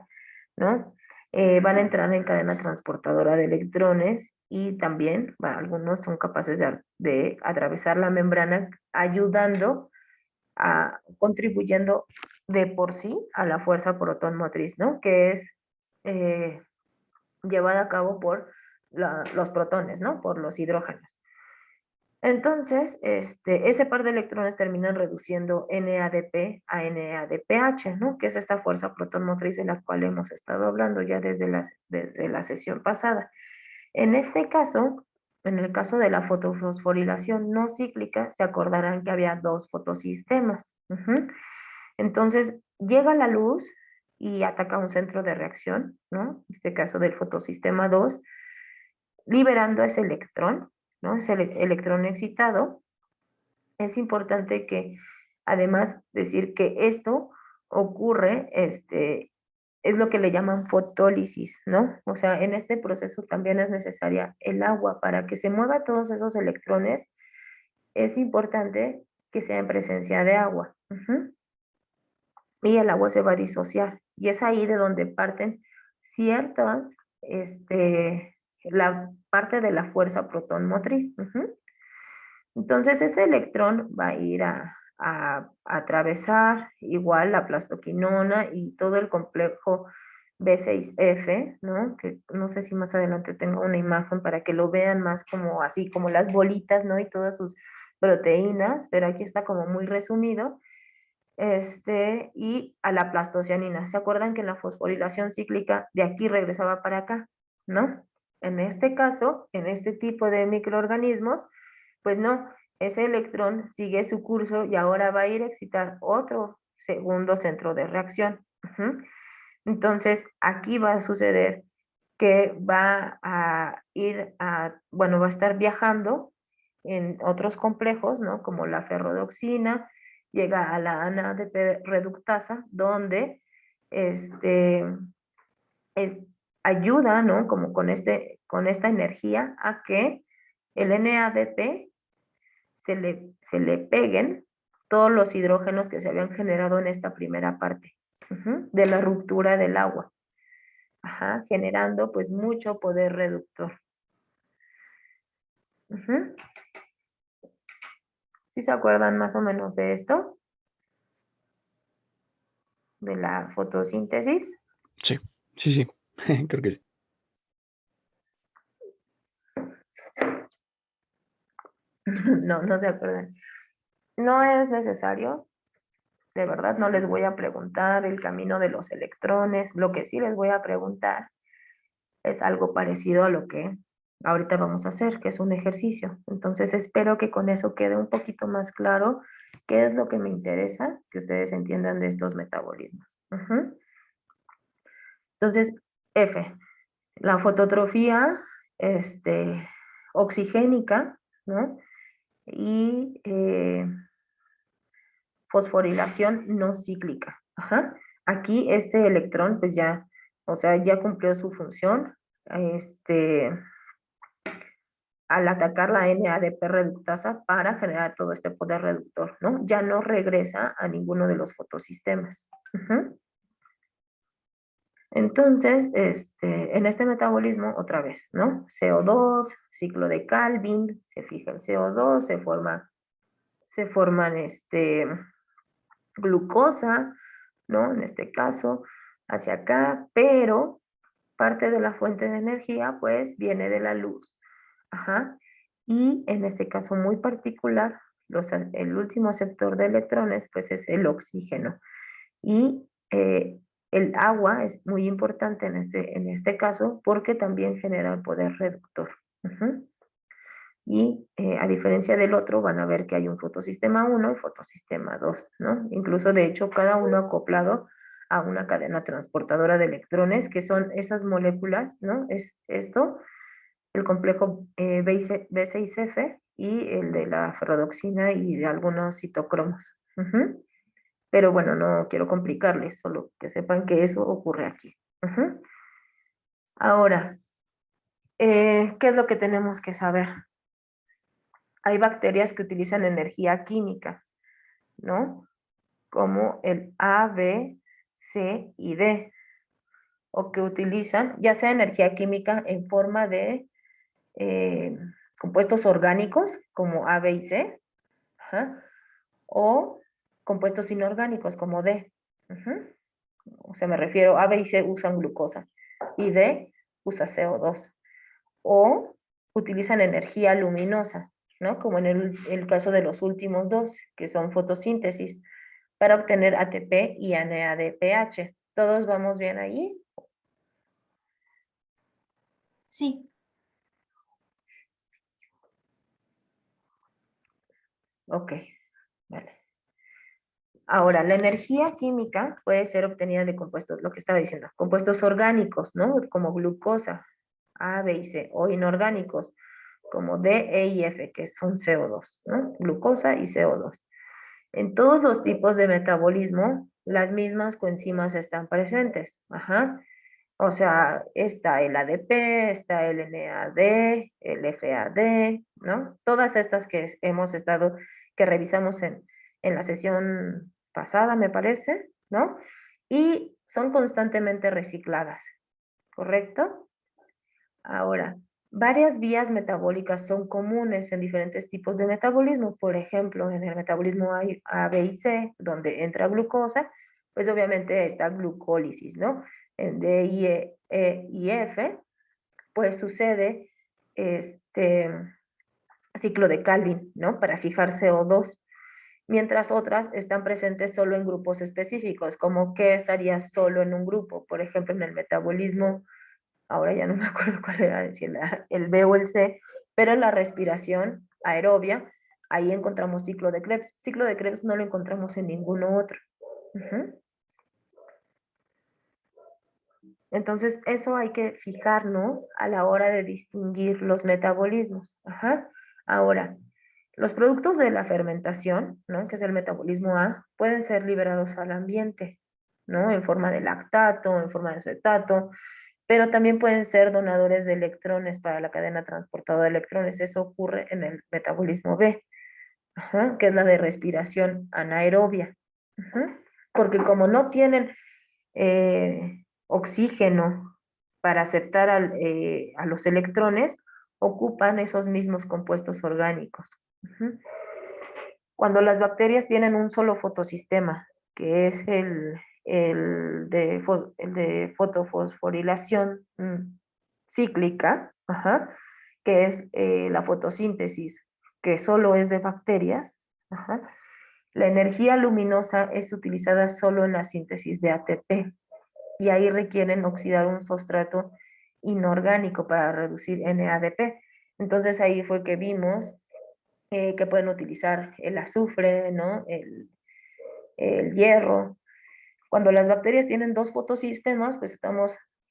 ¿no? Van a entrar en cadena transportadora de electrones y también, bueno, algunos son capaces de atravesar la membrana ayudando contribuyendo de por sí a la fuerza protón motriz, ¿no? Que es llevada a cabo por los protones, ¿no? Por los hidrógenos. Entonces, ese par de electrones terminan reduciendo NADP a NADPH, ¿no? Que es esta fuerza protón motriz de la cual hemos estado hablando ya desde la sesión pasada. En este caso, en el caso de la fotofosforilación no cíclica, se acordarán que había dos fotosistemas. Entonces, llega la luz y ataca un centro de reacción, ¿no? En este caso del fotosistema 2, liberando ese electrón, ¿no? Ese electrón excitado. Es importante que, además, decir que esto ocurre, es lo que le llaman fotólisis, ¿no? O sea, en este proceso también es necesaria el agua para que se muevan todos esos electrones. Es importante que sea en presencia de agua. Y el agua se va a disociar. Y es ahí de donde parten ciertas, la parte de la fuerza protón motriz. Entonces ese electrón va a ir a atravesar igual la plastoquinona y todo el complejo B6F, ¿no? Que no sé si más adelante tengo una imagen para que lo vean más como así, como las bolitas, ¿no? Y todas sus proteínas, pero aquí está como muy resumido. Y a la plastocianina. ¿Se acuerdan que en la fosforilación cíclica de aquí regresaba para acá? ¿No? En este caso, en este tipo de microorganismos, pues no, ese electrón sigue su curso y ahora va a ir a excitar otro segundo centro de reacción. Entonces, aquí va a suceder que va a bueno, va a estar viajando en otros complejos, ¿no? Como la ferrodoxina, llega a la NADP reductasa, donde es, ayuda, ¿no? Como con esta energía a que el NADP se le peguen todos los hidrógenos que se habían generado en esta primera parte de la ruptura del agua, generando pues mucho poder reductor. ¿Sí se acuerdan más o menos de esto? De la fotosíntesis. Sí, sí, sí. Creo que sí. No, no se acuerdan. No es necesario, de verdad, no les voy a preguntar el camino de los electrones. Lo que sí les voy a preguntar es algo parecido a lo que ahorita vamos a hacer, que es un ejercicio. Entonces espero que con eso quede un poquito más claro qué es lo que me interesa que ustedes entiendan de estos metabolismos. Entonces, F, la fototrofía oxigénica, ¿no? Y fosforilación no cíclica. Aquí este electrón, pues ya, o sea, ya cumplió su función. Al atacar la NADP reductasa para generar todo este poder reductor, ¿no? Ya no regresa a ninguno de los fotosistemas. Entonces, en este metabolismo, otra vez, ¿no? CO2, ciclo de Calvin, se fija el CO2, se forman glucosa, ¿no? En este caso, hacia acá, pero parte de la fuente de energía, pues, viene de la luz. Y en este caso muy particular, el último aceptor de electrones, pues, es el oxígeno. Y el agua es muy importante en este caso porque también genera el poder reductor. Y a diferencia del otro, van a ver que hay un fotosistema 1 y fotosistema 2, ¿no? Incluso, de hecho, cada uno acoplado a una cadena transportadora de electrones, que son esas moléculas, ¿no? Es esto, el complejo B6F y el de la ferrodoxina y de algunos citocromos. Pero bueno, no quiero complicarles, solo que sepan que eso ocurre aquí. Ahora, ¿qué es lo que tenemos que saber? Hay bacterias que utilizan energía química, ¿no? Como el A, B, C y D, o que utilizan ya sea energía química en forma de compuestos orgánicos, como A, B y C, o compuestos inorgánicos, como D. O sea, me refiero, A, B y C usan glucosa, y D usa CO2. O utilizan energía luminosa, ¿no? Como en el caso de los últimos dos, que son fotosíntesis, para obtener ATP y NADPH. ¿Todos vamos bien ahí? Sí. Ok, vale. Ahora, la energía química puede ser obtenida de compuestos, lo que estaba diciendo, compuestos orgánicos, ¿no? Como glucosa, A, B y C, o inorgánicos, como D, E y F, que son CO2, ¿no? Glucosa y CO2. En todos los tipos de metabolismo, las mismas coenzimas están presentes. O sea, está el ADP, está el NAD, el FAD, ¿no? Todas estas que hemos estado, que revisamos en la sesión pasada, me parece, ¿no? Y son constantemente recicladas, ¿correcto? Ahora, varias vías metabólicas son comunes en diferentes tipos de metabolismo. Por ejemplo, en el metabolismo A, B y C, donde entra glucosa, pues obviamente está glucólisis, ¿no? En D, E y F, pues sucede ciclo de Calvin, ¿no? Para fijar CO2. Mientras otras están presentes solo en grupos específicos, como que estaría solo en un grupo. Por ejemplo, en el metabolismo, ahora ya no me acuerdo cuál era, si el B o el C, pero en la respiración aerobia Ahí encontramos ciclo de Krebs. Ciclo de Krebs no lo encontramos en ninguno otro. Ujú. Entonces, eso hay que fijarnos a la hora de distinguir los metabolismos. Ajá. Ahora, los productos de la fermentación, ¿no? Que es el metabolismo A, pueden ser liberados al ambiente, ¿no? En forma de lactato, en forma de acetato, pero también pueden ser donadores de electrones para la cadena transportadora de electrones. Eso ocurre en el metabolismo B, ajá, que es la de respiración anaerobia. Ajá. Porque como no tienen oxígeno para aceptar a los electrones, ocupan esos mismos compuestos orgánicos. Ujú. Cuando las bacterias tienen un solo fotosistema, que es el de fotofosforilación cíclica, ajá, que es la fotosíntesis, que solo es de bacterias, ajá, la energía luminosa es utilizada solo en la síntesis de ATP y ahí requieren oxidar un sustrato inorgánico para reducir NADP. Entonces ahí fue que vimos que pueden utilizar el azufre, ¿no? El hierro. Cuando las bacterias tienen dos fotosistemas, pues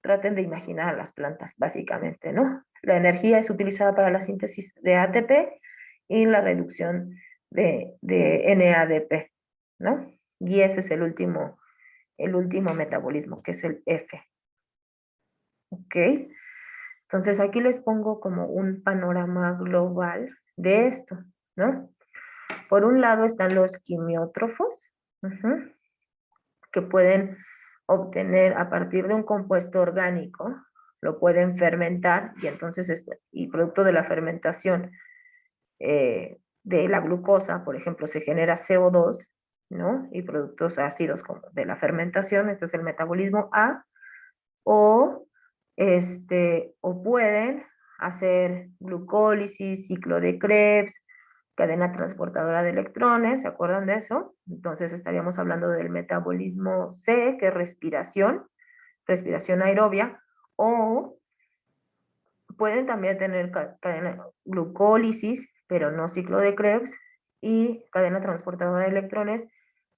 traten de imaginar a las plantas, básicamente, ¿no? La energía es utilizada para la síntesis de ATP y la reducción de NADP, ¿no? Y ese es el último metabolismo, que es el F. ¿Ok? Entonces aquí les pongo como un panorama global de esto, ¿no? Por un lado están los quimiótrofos, que pueden obtener a partir de un compuesto orgánico, lo pueden fermentar y entonces, y producto de la fermentación de la glucosa, por ejemplo, se genera CO2, ¿no? Y productos ácidos como de la fermentación, este es el metabolismo A, o pueden hacer glucólisis, ciclo de Krebs, cadena transportadora de electrones, ¿se acuerdan de eso? Entonces estaríamos hablando del metabolismo C, que es respiración aerobia, o pueden también tener cadena glucólisis, pero no ciclo de Krebs, y cadena transportadora de electrones,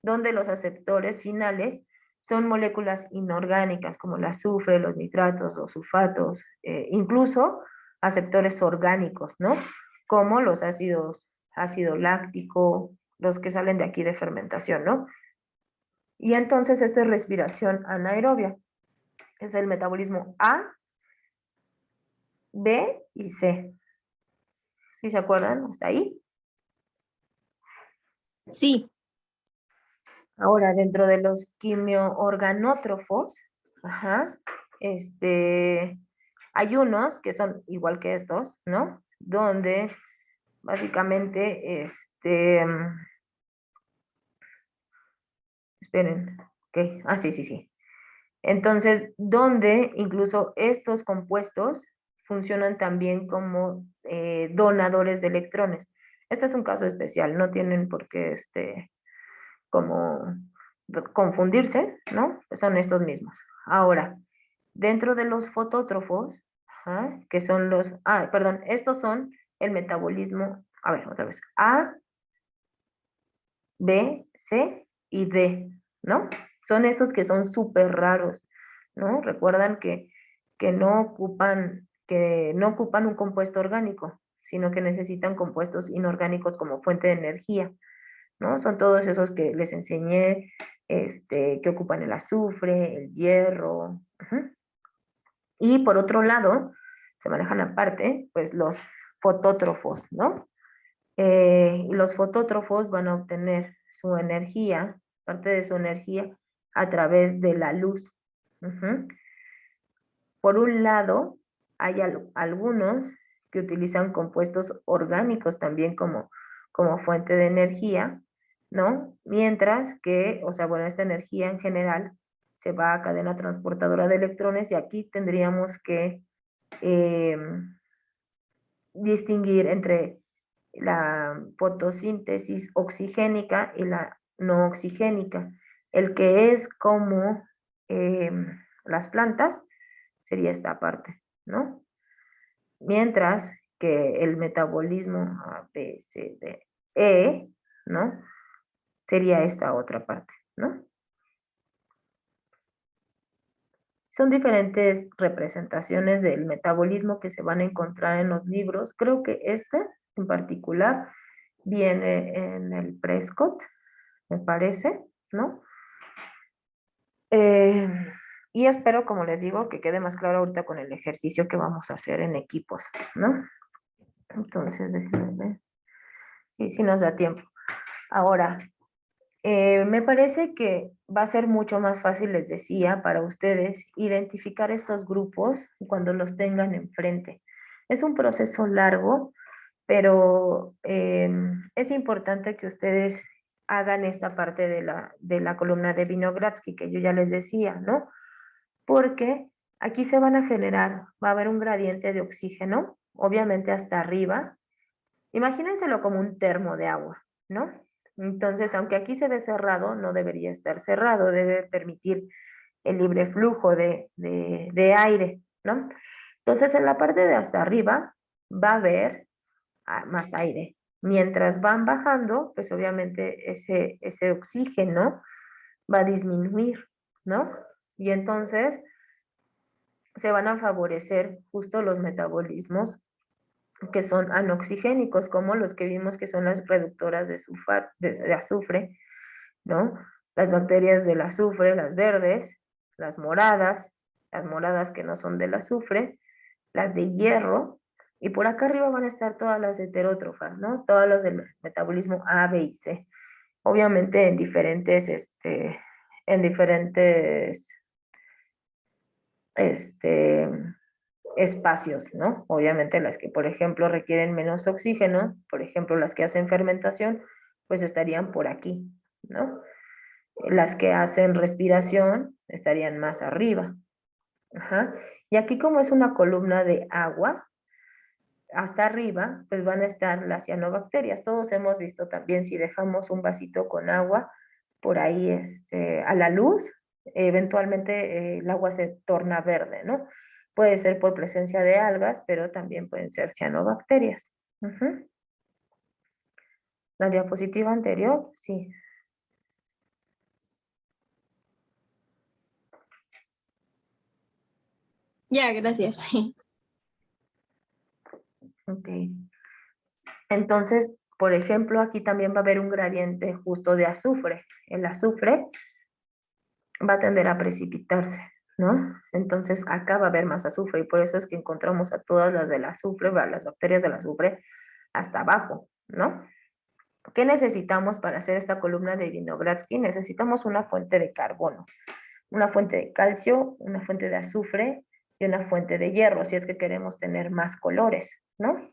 donde los aceptores finales son moléculas inorgánicas como el azufre, los nitratos, los sulfatos, incluso aceptores orgánicos, ¿no? Como los ácido láctico, los que salen de aquí de fermentación, ¿no? Y entonces esta es respiración anaerobia. Es el metabolismo A, B y C. ¿Sí se acuerdan? ¿Hasta ahí? Sí, Ahora, dentro de los quimioorganótrofos, ajá, hay unos que son igual que estos, ¿no? Donde básicamente, esperen, ok, sí. Entonces, donde incluso estos compuestos funcionan también como donadores de electrones. Este es un caso especial, no tienen por qué como confundirse, ¿no? Son estos mismos. Ahora, dentro de los fotótrofos, ajá, que son estos son el metabolismo, a ver, otra vez, A, B, C y D, ¿no? Son estos que son súper raros, ¿no? Recuerdan que no ocupan un compuesto orgánico, sino que necesitan compuestos inorgánicos como fuente de energía, ¿no? Son todos esos que les enseñé, que ocupan el azufre, el hierro. Y por otro lado, se manejan aparte, pues los fotótrofos, ¿no? Y los fotótrofos van a obtener su energía, parte de su energía, a través de la luz. Por un lado, hay algunos que utilizan compuestos orgánicos también como fuente de energía, ¿no? Mientras que, o sea, bueno, esta energía en general se va a cadena transportadora de electrones y aquí tendríamos que distinguir entre la fotosíntesis oxigénica y la no oxigénica. El que es como las plantas sería esta parte, ¿no? Mientras que el metabolismo A, B, C, D, E, ¿no? Sería esta otra parte, ¿no? Son diferentes representaciones del metabolismo que se van a encontrar en los libros. Creo que este en particular viene en el Prescott, me parece, ¿no? Y espero, como les digo, que quede más claro ahorita con el ejercicio que vamos a hacer en equipos, ¿no? Entonces, déjenme ver. Sí nos da tiempo. Ahora, me parece que va a ser mucho más fácil, les decía, para ustedes identificar estos grupos cuando los tengan enfrente. Es un proceso largo, pero es importante que ustedes hagan esta parte de la columna de Vinogradsky que yo ya les decía, ¿no? Porque aquí se van a generar, va a haber un gradiente de oxígeno, obviamente hasta arriba. Imagínenselo como un termo de agua, ¿no? Entonces, aunque aquí se ve cerrado, no debería estar cerrado, debe permitir el libre flujo de aire, ¿no? Entonces, en la parte de hasta arriba va a haber más aire. Mientras van bajando, pues obviamente ese oxígeno va a disminuir, ¿no? Y entonces se van a favorecer justo los metabolismos que son anoxigénicos, como los que vimos que son las reductoras de azufre, ¿no? Las bacterias del azufre, las verdes, las moradas que no son del azufre, las de hierro, y por acá arriba van a estar todas las heterótrofas, ¿no? Todas las del metabolismo A, B y C. Obviamente en diferentes, espacios, ¿no? Obviamente las que, por ejemplo, requieren menos oxígeno, por ejemplo, las que hacen fermentación, pues estarían por aquí, ¿no? Las que hacen respiración estarían más arriba. Ajá. Y aquí como es una columna de agua, hasta arriba, pues van a estar las cianobacterias. Todos hemos visto también si dejamos un vasito con agua por ahí a la luz, eventualmente el agua se torna verde, ¿no? Puede ser por presencia de algas, pero también pueden ser cianobacterias. Ujú. La diapositiva anterior, sí. Ya, gracias. Ok. Entonces, por ejemplo, aquí también va a haber un gradiente justo de azufre. El azufre va a tender a precipitarse, ¿no? Entonces acá va a haber más azufre y por eso es que encontramos a todas las del azufre, las bacterias del azufre, hasta abajo, ¿no? ¿Qué necesitamos para hacer esta columna de Vinogradsky? Necesitamos una fuente de carbono, una fuente de calcio, una fuente de azufre y una fuente de hierro, si es que queremos tener más colores, ¿no?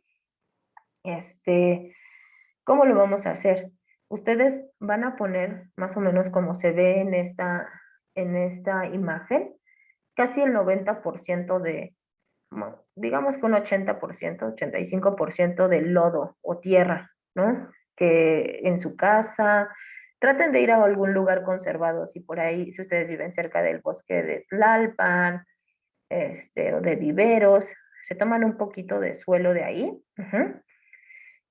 ¿Cómo lo vamos a hacer? Ustedes van a poner más o menos como se ve en esta imagen, casi el 90% digamos que un 80%, 85% de lodo o tierra, ¿no? Que en su casa, traten de ir a algún lugar conservado, si por ahí, si ustedes viven cerca del bosque de Tlalpan, o de viveros, se toman un poquito de suelo de ahí,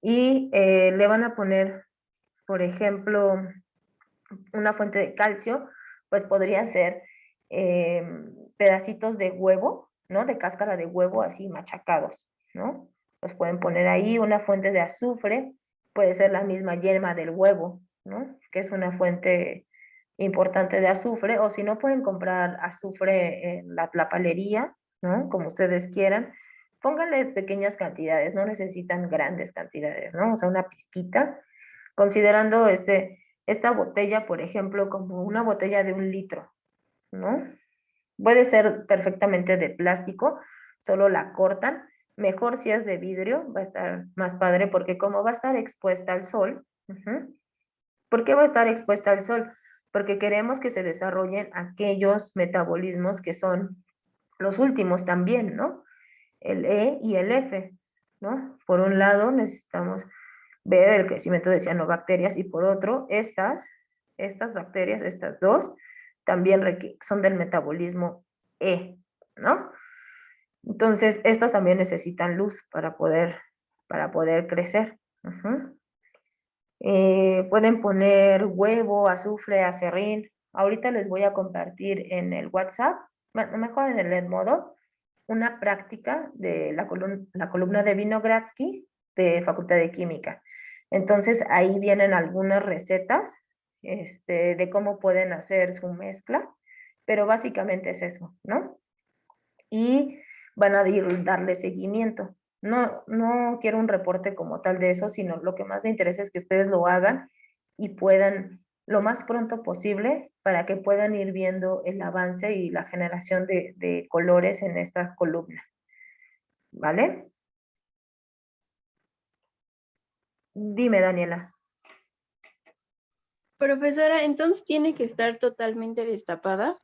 y le van a poner, por ejemplo, una fuente de calcio, pues podría ser pedacitos de huevo, ¿no? De cáscara de huevo así machacados, ¿no? Los pueden poner ahí. Una fuente de azufre, puede ser la misma yema del huevo, ¿no? Que es una fuente importante de azufre, o si no pueden comprar azufre en la palería, ¿no? Como ustedes quieran. Pónganle pequeñas cantidades, no necesitan grandes cantidades, ¿no? O sea, una pizquita, considerando esta botella, por ejemplo, como una botella de 1 litro, ¿no? Puede ser perfectamente de plástico, solo la cortan. Mejor si es de vidrio, va a estar más padre porque como va a estar expuesta al sol, ¿por qué va a estar expuesta al sol? Porque queremos que se desarrollen aquellos metabolismos que son los últimos también, ¿no? El E y el F, ¿no? Por un lado necesitamos ver el crecimiento de cianobacterias y por otro, estas bacterias, estas dos, también son del metabolismo E, ¿no? Entonces, estas también necesitan luz para poder crecer. Pueden poner huevo, azufre, aserrín. Ahorita les voy a compartir en el WhatsApp, mejor en el Edmodo, una práctica de la columna de Vinogradsky de Facultad de Química. Entonces ahí vienen algunas recetas de cómo pueden hacer su mezcla, pero básicamente es eso, ¿no? Y van a darle seguimiento. No quiero un reporte como tal de eso, sino lo que más me interesa es que ustedes lo hagan y puedan lo más pronto posible para que puedan ir viendo el avance y la generación de colores en esta columna. ¿Vale? Dime, Daniela. Profesora, entonces tiene que estar totalmente destapada.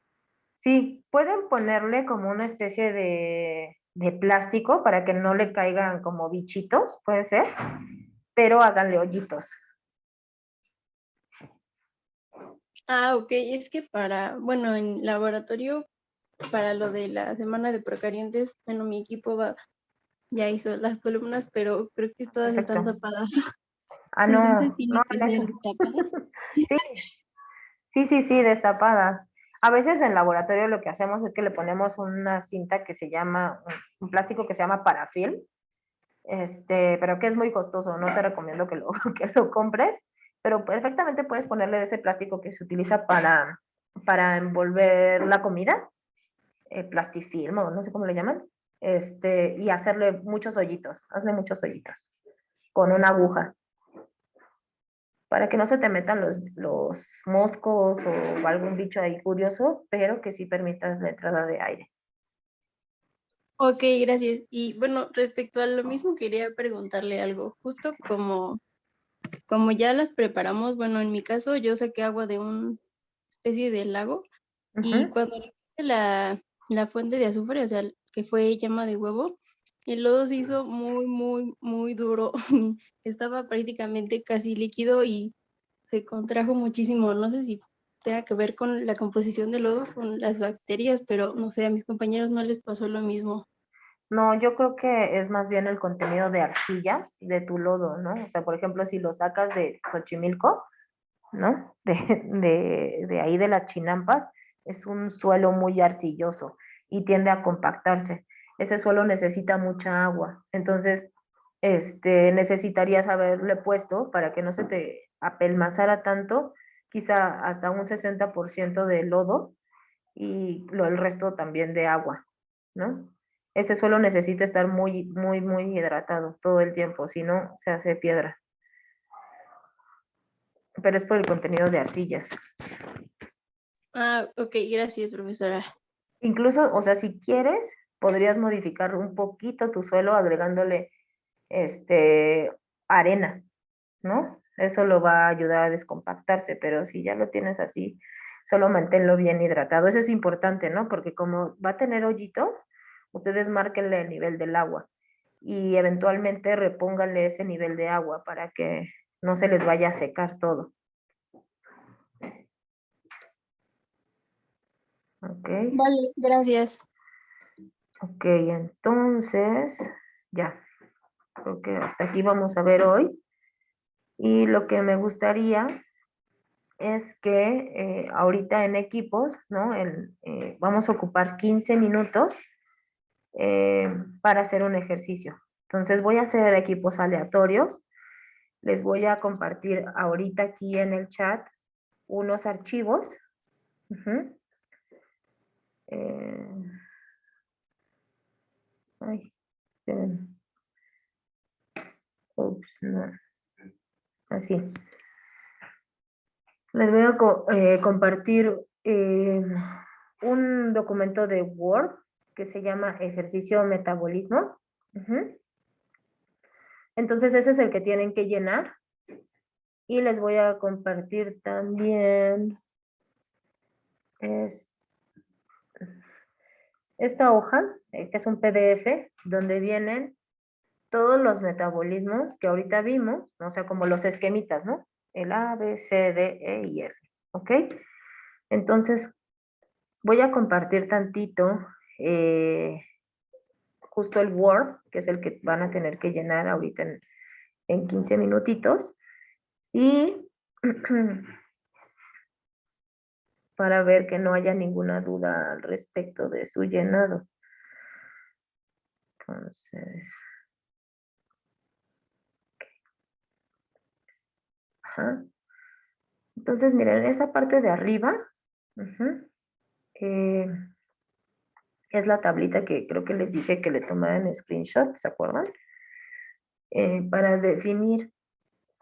Sí, pueden ponerle como una especie de plástico para que no le caigan como bichitos, puede ser, pero háganle hoyitos. Ah, ok, es que bueno, en laboratorio, para lo de la semana de procarientes, bueno, mi equipo ya hizo las columnas, pero creo que todas están Perfecto. tapadas. Ah, Entonces no, tienen no, que en eso. ser destapadas. Sí, destapadas. A veces en laboratorio lo que hacemos es que le ponemos una cinta que se llama, un plástico que se llama parafil, pero que es muy costoso, no te recomiendo que que lo compres, pero perfectamente puedes ponerle ese plástico que se utiliza para envolver la comida, plastifilm o no sé cómo le llaman, y hacerle muchos hoyitos, hazle muchos hoyitos con una aguja, para que no se te metan los moscos o algún bicho ahí curioso, pero que sí permitas la entrada de aire. Ok, gracias. Y bueno, respecto a lo mismo, quería preguntarle algo. Justo como ya las preparamos, bueno, en mi caso yo saqué agua de una especie de lago y Ujú. cuando le puse la fuente de azufre, o sea, que fue llama de huevo, el lodo se hizo muy, muy, muy duro. Estaba prácticamente casi líquido y se contrajo muchísimo. No sé si tenga que ver con la composición del lodo, con las bacterias, pero no sé, a mis compañeros no les pasó lo mismo. No, yo creo que es más bien el contenido de arcillas de tu lodo, ¿no? O sea, por ejemplo, si lo sacas de Xochimilco, ¿no? De ahí de las chinampas, es un suelo muy arcilloso y tiende a compactarse. Ese suelo necesita mucha agua. Entonces, necesitarías haberle puesto para que no se te apelmazara tanto, quizá hasta un 60% de lodo y el resto también de agua, ¿no? Ese suelo necesita estar muy, muy, muy hidratado todo el tiempo, si no, se hace piedra. Pero es por el contenido de arcillas. Ah, ok, gracias, profesora. Incluso, o sea, si quieres, podrías modificar un poquito tu suelo agregándole arena, ¿no? Eso lo va a ayudar a descompactarse, pero si ya lo tienes así, solo manténlo bien hidratado. Eso es importante, ¿no? Porque como va a tener hoyito, ustedes márquenle el nivel del agua y eventualmente repónganle ese nivel de agua para que no se les vaya a secar todo. ¿Ok? Vale, gracias. Ok, entonces, ya, creo que hasta aquí vamos a ver hoy. Y lo que me gustaría es que ahorita en equipos, ¿no? Vamos a ocupar 15 minutos para hacer un ejercicio. Entonces voy a hacer equipos aleatorios. Les voy a compartir ahorita aquí en el chat unos archivos. Ujú. Eh, ay, esperen. Ups, no. Así. Les voy a compartir un documento de Word que se llama Ejercicio Metabolismo. Ujú. Entonces ese es el que tienen que llenar. Y les voy a compartir también es, esta hoja, que es un PDF, donde vienen todos los metabolismos que ahorita vimos, ¿no? O sea, como los esquemitas, ¿no? El A, B, C, D, E y F. ¿Ok? Entonces, voy a compartir tantito justo el Word, que es el que van a tener que llenar ahorita en 15 minutitos. Y para ver que no haya ninguna duda al respecto de su llenado. Entonces, ajá. Entonces, miren, esa parte de arriba eh, es la tablita que creo que les dije que le tomaran screenshot, ¿se acuerdan? Para definir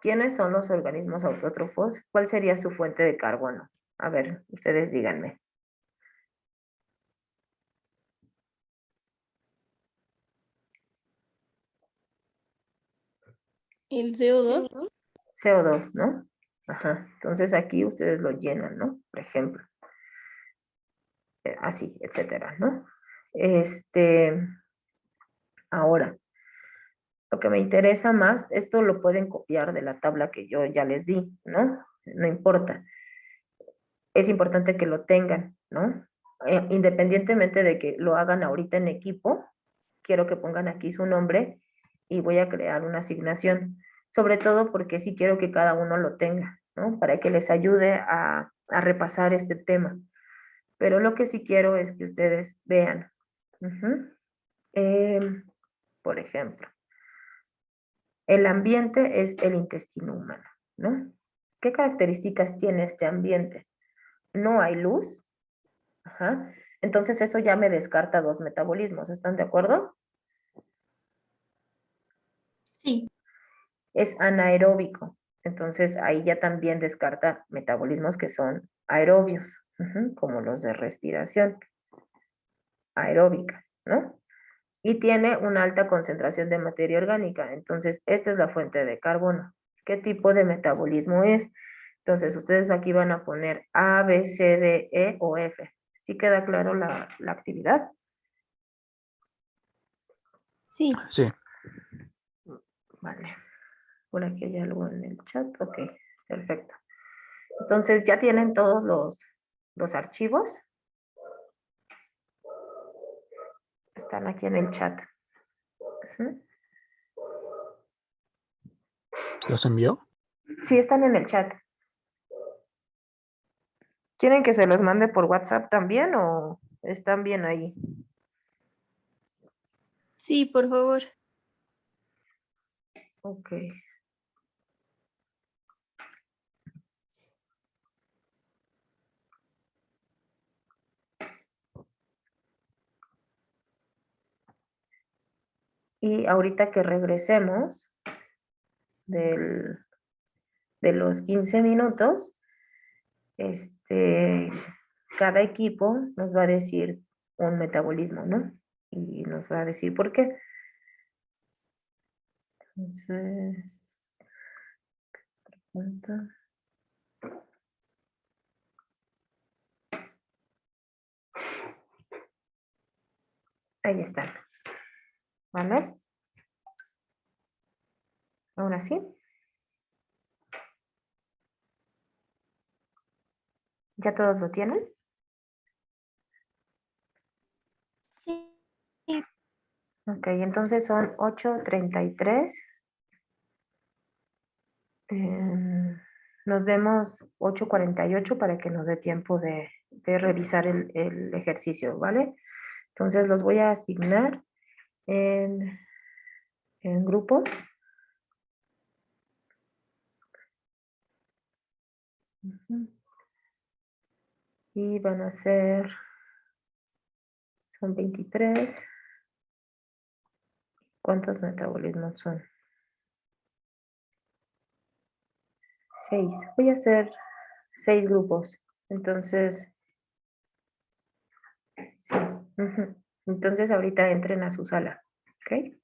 quiénes son los organismos autótrofos, cuál sería su fuente de carbono. A ver, ustedes díganme. El CO2. CO2, ¿no? Ajá. Entonces aquí ustedes lo llenan, ¿no? Por ejemplo. Así, etcétera, ¿no? Ahora, lo que me interesa más, esto lo pueden copiar de la tabla que yo ya les di, ¿no? No importa. Es importante que lo tengan, ¿no? Independientemente de que lo hagan ahorita en equipo, quiero que pongan aquí su nombre y voy a crear una asignación, sobre todo porque sí quiero que cada uno lo tenga, ¿no? Para que les ayude a repasar este tema. Pero lo que sí quiero es que ustedes vean. Por ejemplo, el ambiente es el intestino humano, ¿no? ¿Qué características tiene este ambiente? No hay luz. Ajá. Entonces eso ya me descarta dos metabolismos, ¿están de acuerdo? Sí, Es anaeróbico. Entonces ahí ya también descarta metabolismos que son aerobios, como los de respiración aeróbica, ¿no? Y tiene una alta concentración de materia orgánica. Entonces, esta es la fuente de carbono. ¿Qué tipo de metabolismo es? Entonces, ustedes aquí van a poner A, B, C, D, E o F. ¿Sí queda claro la actividad? Sí. Sí. Vale. Por aquí hay algo en el chat. Ok, perfecto. Entonces, ¿ya tienen todos los archivos? Están aquí en el chat. ¿Los envió? Sí, están en el chat. ¿Quieren que se los mande por WhatsApp también o están bien ahí? Sí, por favor. Ok. Y ahorita que regresemos de los 15 minutos, cada equipo nos va a decir un metabolismo, ¿no? Y nos va a decir por qué. Entonces, pregunta. Ahí están. ¿Vale? Ahora sí. ¿Ya todos lo tienen? sí. Ok, entonces son 8:33. Nos vemos 8:48 para que nos dé tiempo de revisar el ejercicio, ¿vale? Entonces los voy a asignar en, en grupos. Ujú. Y van a ser, son 23. ¿Cuántos metabolismos son? 6. Voy a hacer 6 grupos. Entonces, sí. Entonces ahorita entren a su sala. ¿Ok?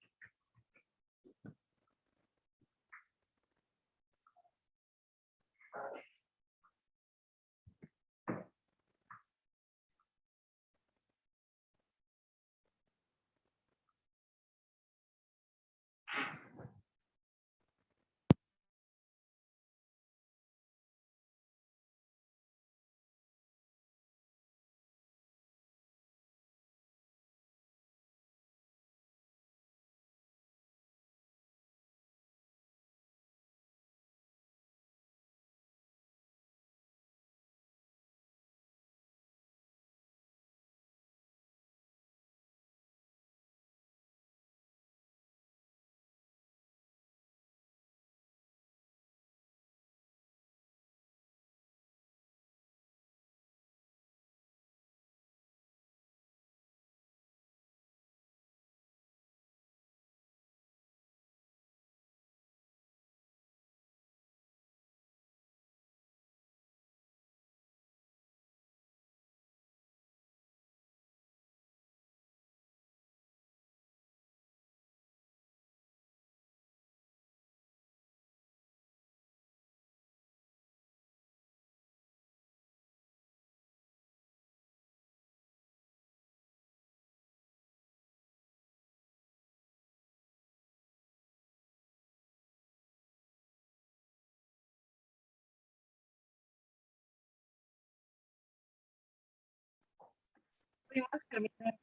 pudimos terminar.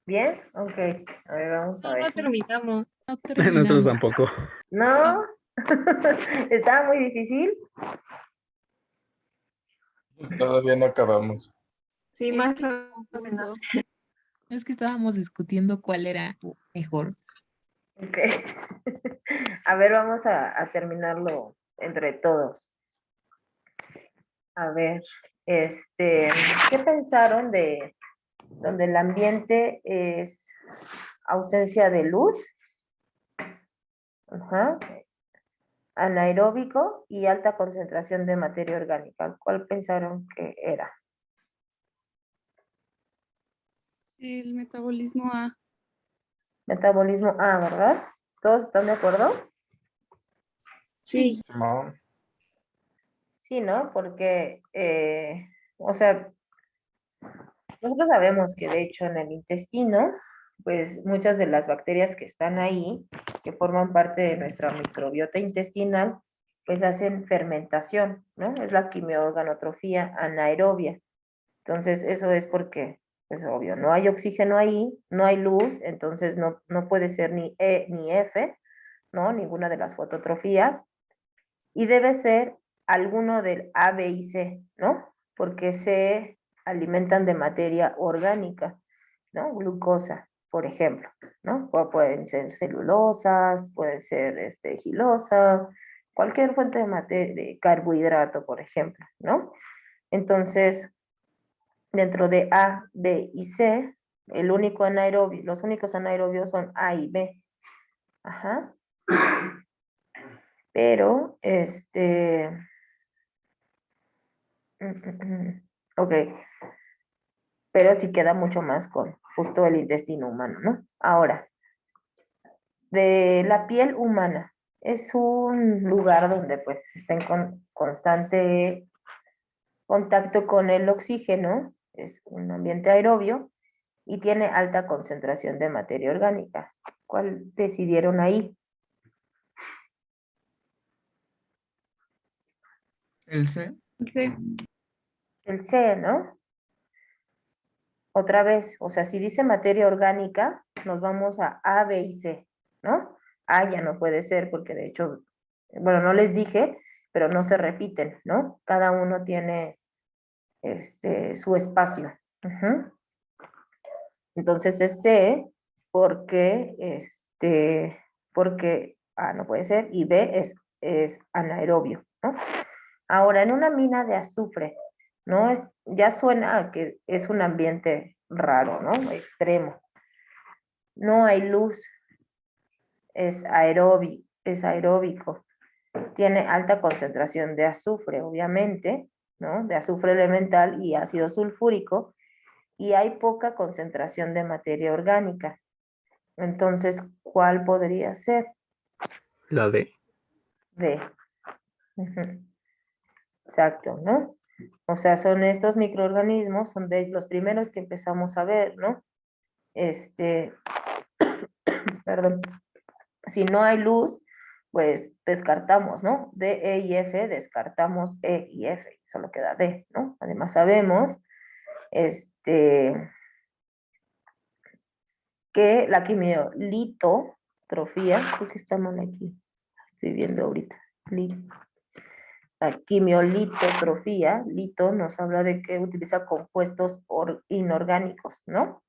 ¿Bien? Ok. A ver, vamos a No, no ver. terminamos. No Nosotros terminamos. tampoco. No. Estaba muy difícil. Todavía no acabamos. Sí, Es más que o menos. confuso. Es que estábamos discutiendo cuál era mejor. Ok. A ver, vamos a terminarlo entre todos. A ver, ¿qué pensaron de donde el ambiente es ausencia de luz? Ajá. Anaeróbico y alta concentración de materia orgánica. ¿Cuál pensaron que era? El metabolismo A. Metabolismo A, ¿verdad? ¿Todos están de acuerdo? Sí. No. Sí, ¿no? Porque, o sea, nosotros sabemos que de hecho en el intestino, pues muchas de las bacterias que están ahí, que forman parte de nuestra microbiota intestinal, pues hacen fermentación, ¿no? Es la quimioorganotrofía anaerobia. Entonces, eso es porque, es obvio, no hay oxígeno ahí, no hay luz, entonces no puede ser ni E ni F, ¿no? Ninguna de las fototrofías. Y debe ser alguno del A, B y C, ¿no? Porque se alimentan de materia orgánica, ¿no? Glucosa, por ejemplo, ¿no? Pueden ser celulosas, pueden ser gilosa, cualquier fuente de materia, de carbohidrato, por ejemplo, ¿no? Entonces, dentro de A, B y C, el único anaerobio, los únicos anaerobios son A y B. Ajá. Pero, ok, pero sí queda mucho más con justo el intestino humano, ¿no? Ahora, de la piel humana, es un lugar donde pues está en constante contacto con el oxígeno, es un ambiente aerobio y tiene alta concentración de materia orgánica. ¿Cuál decidieron ahí? El C. Sí. El C, ¿no? Otra vez, o sea, si dice materia orgánica, nos vamos a B y C, ¿no? A ya no puede ser porque de hecho, bueno, no les dije, pero no se repiten, ¿no? Cada uno tiene su espacio. Ujú. Entonces es C porque, porque A no puede ser y B es anaerobio, ¿no? Ahora, en una mina de azufre, ¿no? Ya suena a que es un ambiente raro, ¿no? Extremo. No hay luz, es aeróbico. Tiene alta concentración de azufre, obviamente, ¿no? De azufre elemental y ácido sulfúrico, y hay poca concentración de materia orgánica. Entonces, ¿cuál podría ser? La D. D. Ujú. Exacto, ¿no? O sea, son estos microorganismos, son de los primeros que empezamos a ver, ¿no? Perdón, si no hay luz, pues descartamos, ¿no? D, E y F, descartamos E y F, solo queda D, ¿no? Además sabemos, que la quimiolitotrofía, creo que está mal aquí, estoy viendo ahorita, la quimiolitotrofía, lito nos habla de que utiliza compuestos inorgánicos, ¿no?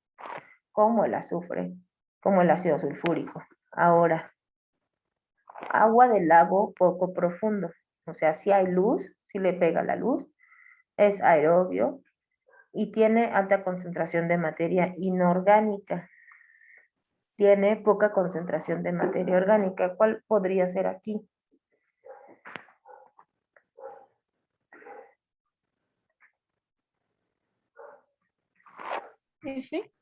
Como el azufre, como el ácido sulfúrico. Ahora, agua del lago poco profundo, o sea, si hay luz, si le pega la luz, es aerobio y tiene alta concentración de materia inorgánica. Tiene poca concentración de materia orgánica. ¿Cuál podría ser aquí? F.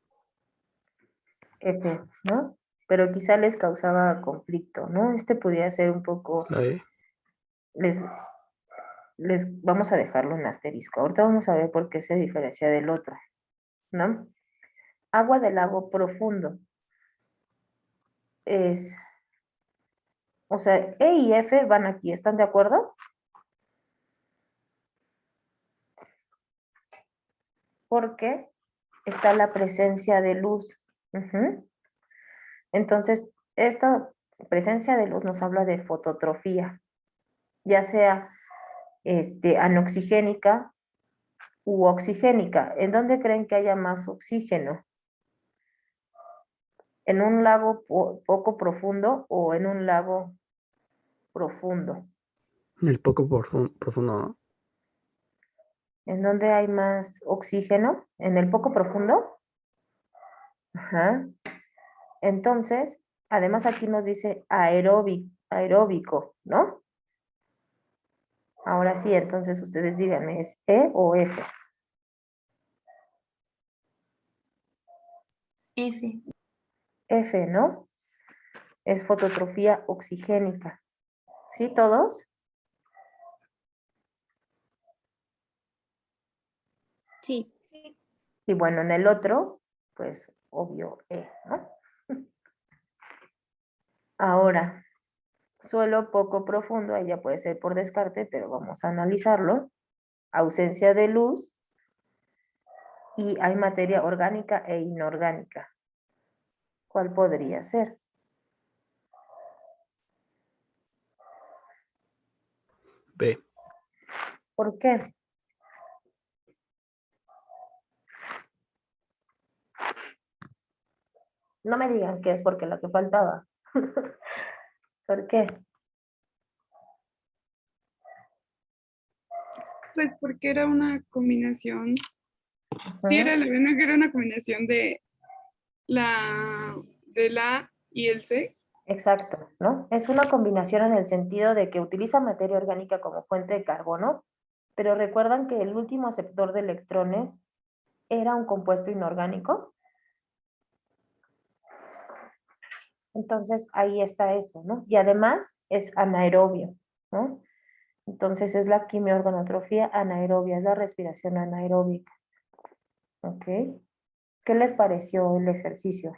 F, ¿no? Pero quizá les causaba conflicto, ¿no? Podría ser un poco, La E. les vamos a dejarlo en asterisco. Ahorita vamos a ver por qué se diferencia del otro, ¿no? Agua de lago profundo es, o sea, E y F van aquí, ¿están de acuerdo? ¿Por qué? está la presencia de luz. Ujú. Entonces, esta presencia de luz nos habla de fototrofía, ya sea anoxigénica u oxigénica. ¿En dónde creen que haya más oxígeno? ¿En un lago poco profundo o en un lago profundo? El poco profundo, ¿no? ¿En dónde hay más oxígeno? ¿En el poco profundo? Ajá. Entonces, además aquí nos dice aeróbico, ¿no? Ahora sí, entonces ustedes díganme, ¿es E o F? F. F, ¿no? Es fototrofía oxigénica. ¿Sí, todos? Sí. Y bueno, en el otro, pues obvio E, ¿no? Ahora, suelo poco profundo, ahí ya puede ser por descarte, pero vamos a analizarlo. Ausencia de luz y hay materia orgánica e inorgánica. ¿Cuál podría ser? B. ¿Por qué? No me digan que es porque lo que faltaba. ¿Por qué? Pues porque era una combinación, sí, Ajá. era una combinación de del A y el C. Exacto, ¿no? Es una combinación en el sentido de que utiliza materia orgánica como fuente de carbono, pero recuerdan que el último aceptor de electrones era un compuesto inorgánico. Entonces ahí está eso, ¿no? Y además es anaerobio, ¿no? Entonces es la quimioorganotrofía anaerobia, es la respiración anaeróbica. ¿Ok? ¿Qué les pareció el ejercicio?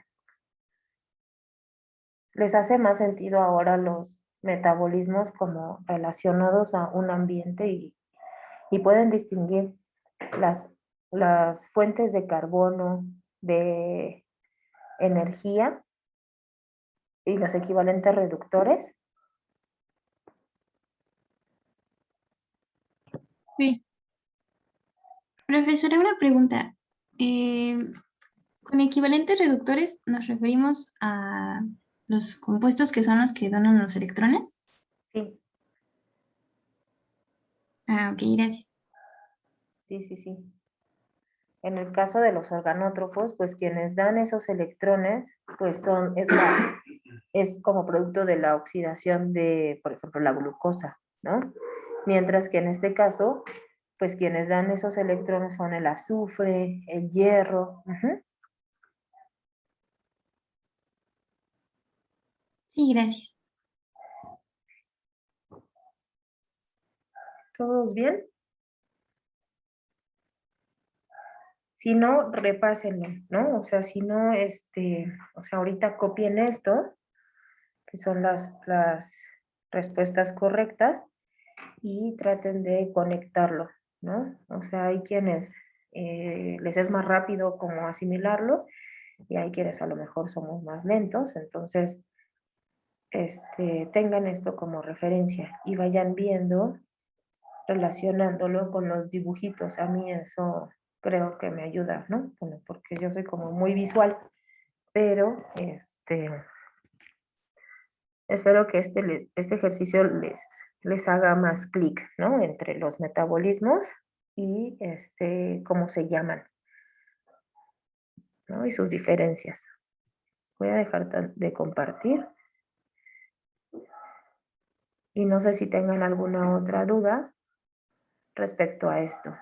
¿Les hace más sentido ahora los metabolismos como relacionados a un ambiente y pueden distinguir las fuentes de carbono, de energía y los equivalentes reductores? Sí, Profesora, una pregunta. Con equivalentes reductores nos referimos a los compuestos que son los que donan los electrones. Sí, Ah, ok, gracias. sí. En el caso de los organótropos, pues quienes dan esos electrones, pues es como producto de la oxidación de, por ejemplo, la glucosa, ¿no? Mientras que en este caso, pues quienes dan esos electrones son el azufre, el hierro. Ujú. Sí, gracias. ¿Todos bien? Si no, repásenlo, ¿no? O sea, si no, o sea, ahorita copien esto, que son las respuestas correctas, y traten de conectarlo, ¿no? O sea, hay quienes les es más rápido como asimilarlo y hay quienes a lo mejor somos más lentos, entonces tengan esto como referencia y vayan viendo, relacionándolo con los dibujitos. A mí eso creo que me ayuda, ¿no? Bueno, porque yo soy como muy visual, pero espero que este ejercicio les haga más clic, ¿no? Entre los metabolismos y cómo se llaman, ¿no? Y sus diferencias. Voy a dejar de compartir. Y no sé si tengan alguna otra duda respecto a esto.